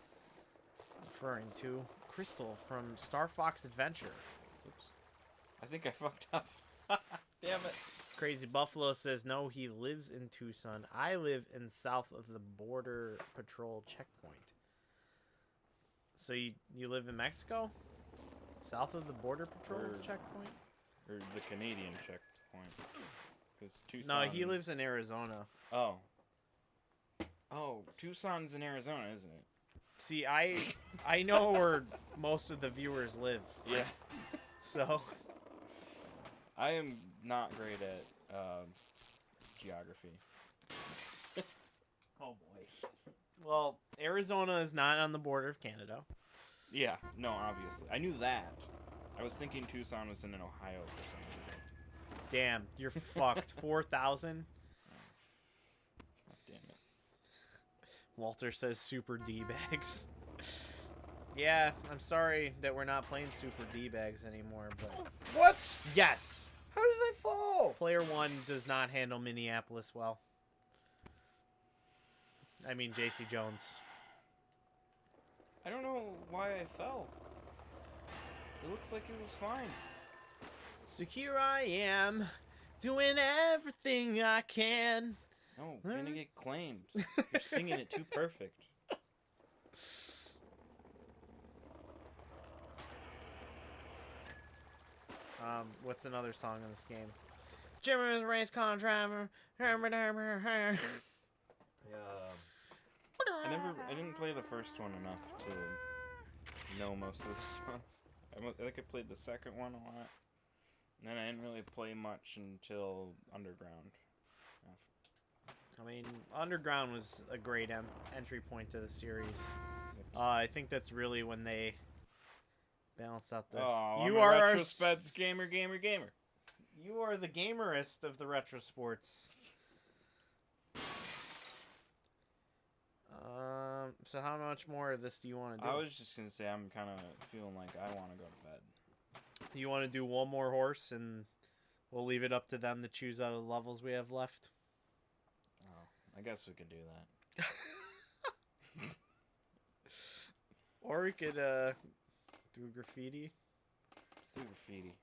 Speaker 1: Referring to Crystal from Star Fox Adventure.
Speaker 2: Oops. I think I fucked up. Damn it.
Speaker 1: Crazy Buffalo says no, he lives in Tucson. I live in south of the Border Patrol checkpoint. So you live in Mexico? South of the Border Patrol checkpoint?
Speaker 2: Or the Canadian checkpoint. Because Tucson.
Speaker 1: No, he lives in Arizona.
Speaker 2: Oh. Oh, Tucson's in Arizona, isn't it?
Speaker 1: See, I know where most of the viewers live.
Speaker 2: Yeah.
Speaker 1: So.
Speaker 2: I am not great at geography.
Speaker 1: Oh boy. Well, Arizona is not on the border of Canada.
Speaker 2: Yeah, no, obviously. I knew that. I was thinking Tucson was in Ohio for some reason.
Speaker 1: Damn, you're fucked. 4,000?
Speaker 2: Oh, damn it.
Speaker 1: Walter says Super D-Bags. Yeah, I'm sorry that we're not playing Super D-Bags anymore, but...
Speaker 2: What?
Speaker 1: Yes!
Speaker 2: How did I fall?
Speaker 1: Player 1 does not handle Minneapolis well. I mean, JC Jones.
Speaker 2: I don't know why I fell. It looked like it was fine.
Speaker 1: So here I am, doing everything I can.
Speaker 2: No, you're gonna get claimed. You're singing it too perfect.
Speaker 1: What's another song in this game? Jimmy's race car driver.
Speaker 2: Yeah. I didn't play the first one enough to know most of the songs. I think I played the second one a lot. And then I didn't really play much until Underground.
Speaker 1: I mean, Underground was a great entry point to the series. I think that's really when they balanced out the...
Speaker 2: Oh,
Speaker 1: you
Speaker 2: I'm
Speaker 1: are
Speaker 2: a
Speaker 1: our
Speaker 2: retro speds gamer.
Speaker 1: You are the gamerist of the retro sports. So how much more of this do you want to do?
Speaker 2: I was just gonna say I'm kind of feeling like I want to go to bed.
Speaker 1: You want to do one more horse, and we'll leave it up to them to choose out of the levels we have left?
Speaker 2: Oh, I guess we could do that.
Speaker 1: Or we could do graffiti.
Speaker 2: Let's do graffiti.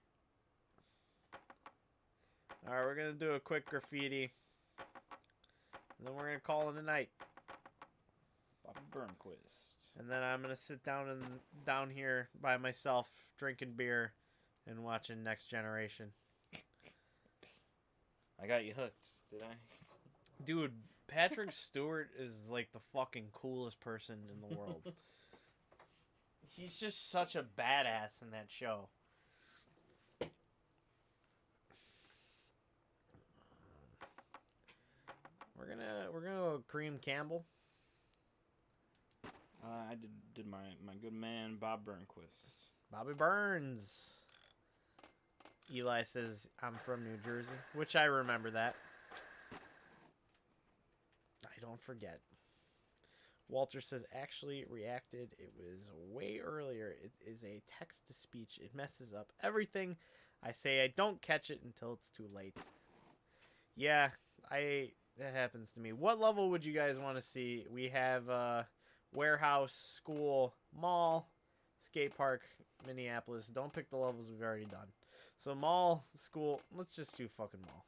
Speaker 1: Alright, we're going to do a quick graffiti. And then we're going to call it a night.
Speaker 2: Bobby Burnquist.
Speaker 1: And then I'm going to sit down here by myself, drinking beer and watching Next Generation.
Speaker 2: I got you hooked, did I?
Speaker 1: Dude, Patrick Stewart is like the fucking coolest person in the world. He's just such a badass in that show. We're gonna go Cream Campbell.
Speaker 2: I did my good man Bob Burnquist.
Speaker 1: Bobby Burns. Eli says I'm from New Jersey, which I remember that. I don't forget. Walter says actually reacted. It was way earlier. It is a text to speech. It messes up everything. I say I don't catch it until it's too late. Yeah, that happens to me. What level would you guys want to see? We have warehouse, school, mall, skate park, Minneapolis. Don't pick the levels we've already done. So mall, school. Let's just do fucking mall.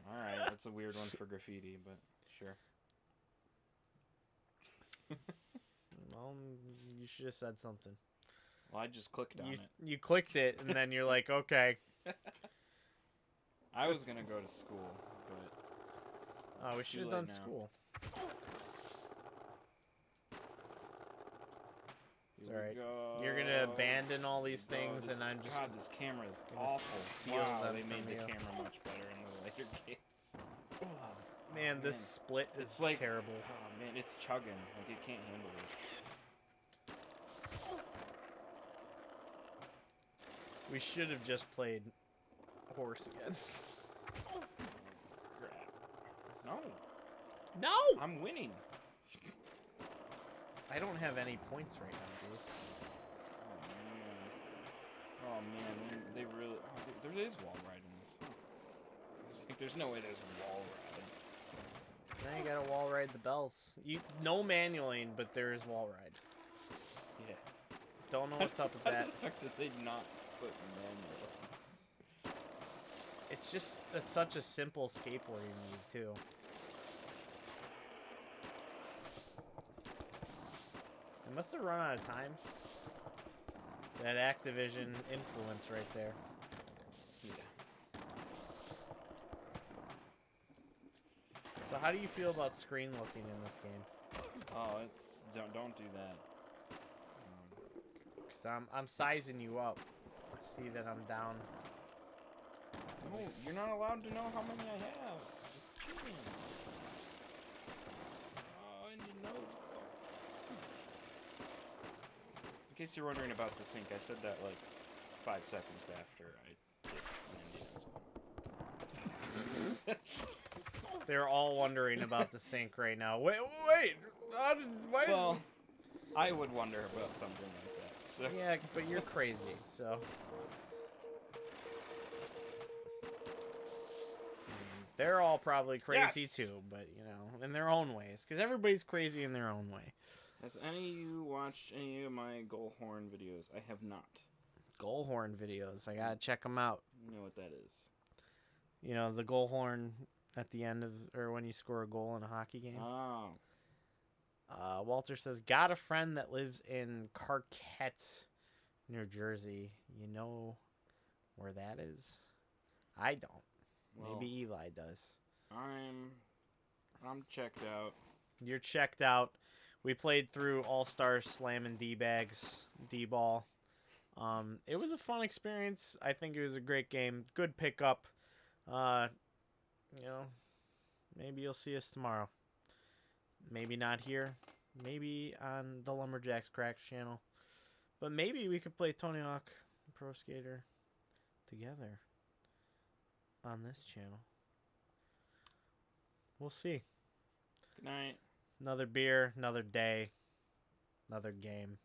Speaker 2: All right, that's a weird one for graffiti, but sure.
Speaker 1: Well, you should have said something.
Speaker 2: Well, I just clicked on it.
Speaker 1: You clicked it, and then you're like, okay.
Speaker 2: I was gonna go to school, but
Speaker 1: Oh, we
Speaker 2: It's
Speaker 1: should
Speaker 2: too
Speaker 1: have
Speaker 2: late
Speaker 1: done
Speaker 2: now.
Speaker 1: school. It's
Speaker 2: Here we
Speaker 1: alright.
Speaker 2: go.
Speaker 1: You're gonna abandon all these
Speaker 2: Here we go.
Speaker 1: things,
Speaker 2: This-
Speaker 1: and I'm just
Speaker 2: God, this camera is
Speaker 1: gonna
Speaker 2: awful.
Speaker 1: steal
Speaker 2: Wow,
Speaker 1: them
Speaker 2: they
Speaker 1: from
Speaker 2: made the
Speaker 1: you.
Speaker 2: camera much better in the later games.
Speaker 1: Oh, man, this
Speaker 2: man.
Speaker 1: split is
Speaker 2: It's like
Speaker 1: terrible.
Speaker 2: Oh man, it's chugging. Like it can't handle this.
Speaker 1: We should have just played horse again.
Speaker 2: Crap. No,
Speaker 1: No!
Speaker 2: I'm winning.
Speaker 1: I don't have any points right now, Jace.
Speaker 2: Oh man, they really. Oh, there is wall ride in this. There's no way there's wall ride.
Speaker 1: Now you gotta wall ride the bells. No manualing, but there is wall ride.
Speaker 2: Yeah.
Speaker 1: Don't know what's up with
Speaker 2: How
Speaker 1: that.
Speaker 2: the fuck did they not put manual?
Speaker 1: It's just such a simple skateboarding move, too. They must have run out of time. That Activision influence right there.
Speaker 2: Yeah.
Speaker 1: So how do you feel about screen looking in this game?
Speaker 2: Oh, it's don't do that.
Speaker 1: Cause I'm sizing you up. I see that I'm down.
Speaker 2: No, you're not allowed to know how many I have. It's cheating. Oh, and your nose. In case you're wondering about the sync, I said that like 5 seconds after I did.
Speaker 1: They're all wondering about the sync right now. Wait. Why
Speaker 2: Well, I would wonder about something like that. So.
Speaker 1: Yeah, but you're crazy, so. They're all probably crazy
Speaker 2: Yes!
Speaker 1: too, but you know, in their own ways, because everybody's crazy in their own way.
Speaker 2: Has any of you watched any of my goal horn videos? I have not.
Speaker 1: Goal horn videos, I gotta check them out.
Speaker 2: You know what that is?
Speaker 1: You know, the goal horn at the end of, or when you score a goal in a hockey game.
Speaker 2: Oh.
Speaker 1: Walter says, got a friend that lives in Carquette, New Jersey. You know where that is? I don't.
Speaker 2: Well,
Speaker 1: Maybe Eli does.
Speaker 2: I'm checked out.
Speaker 1: You're checked out. We played through All-Star Slammin D-Ball. It was a fun experience. I think it was a great game. Good pickup. You know, maybe you'll see us tomorrow. Maybe not here. Maybe on the Lumberjacks Cracks channel. But maybe we could play Tony Hawk Pro Skater together on this channel. We'll see.
Speaker 2: Good night.
Speaker 1: Another beer, another day, another game.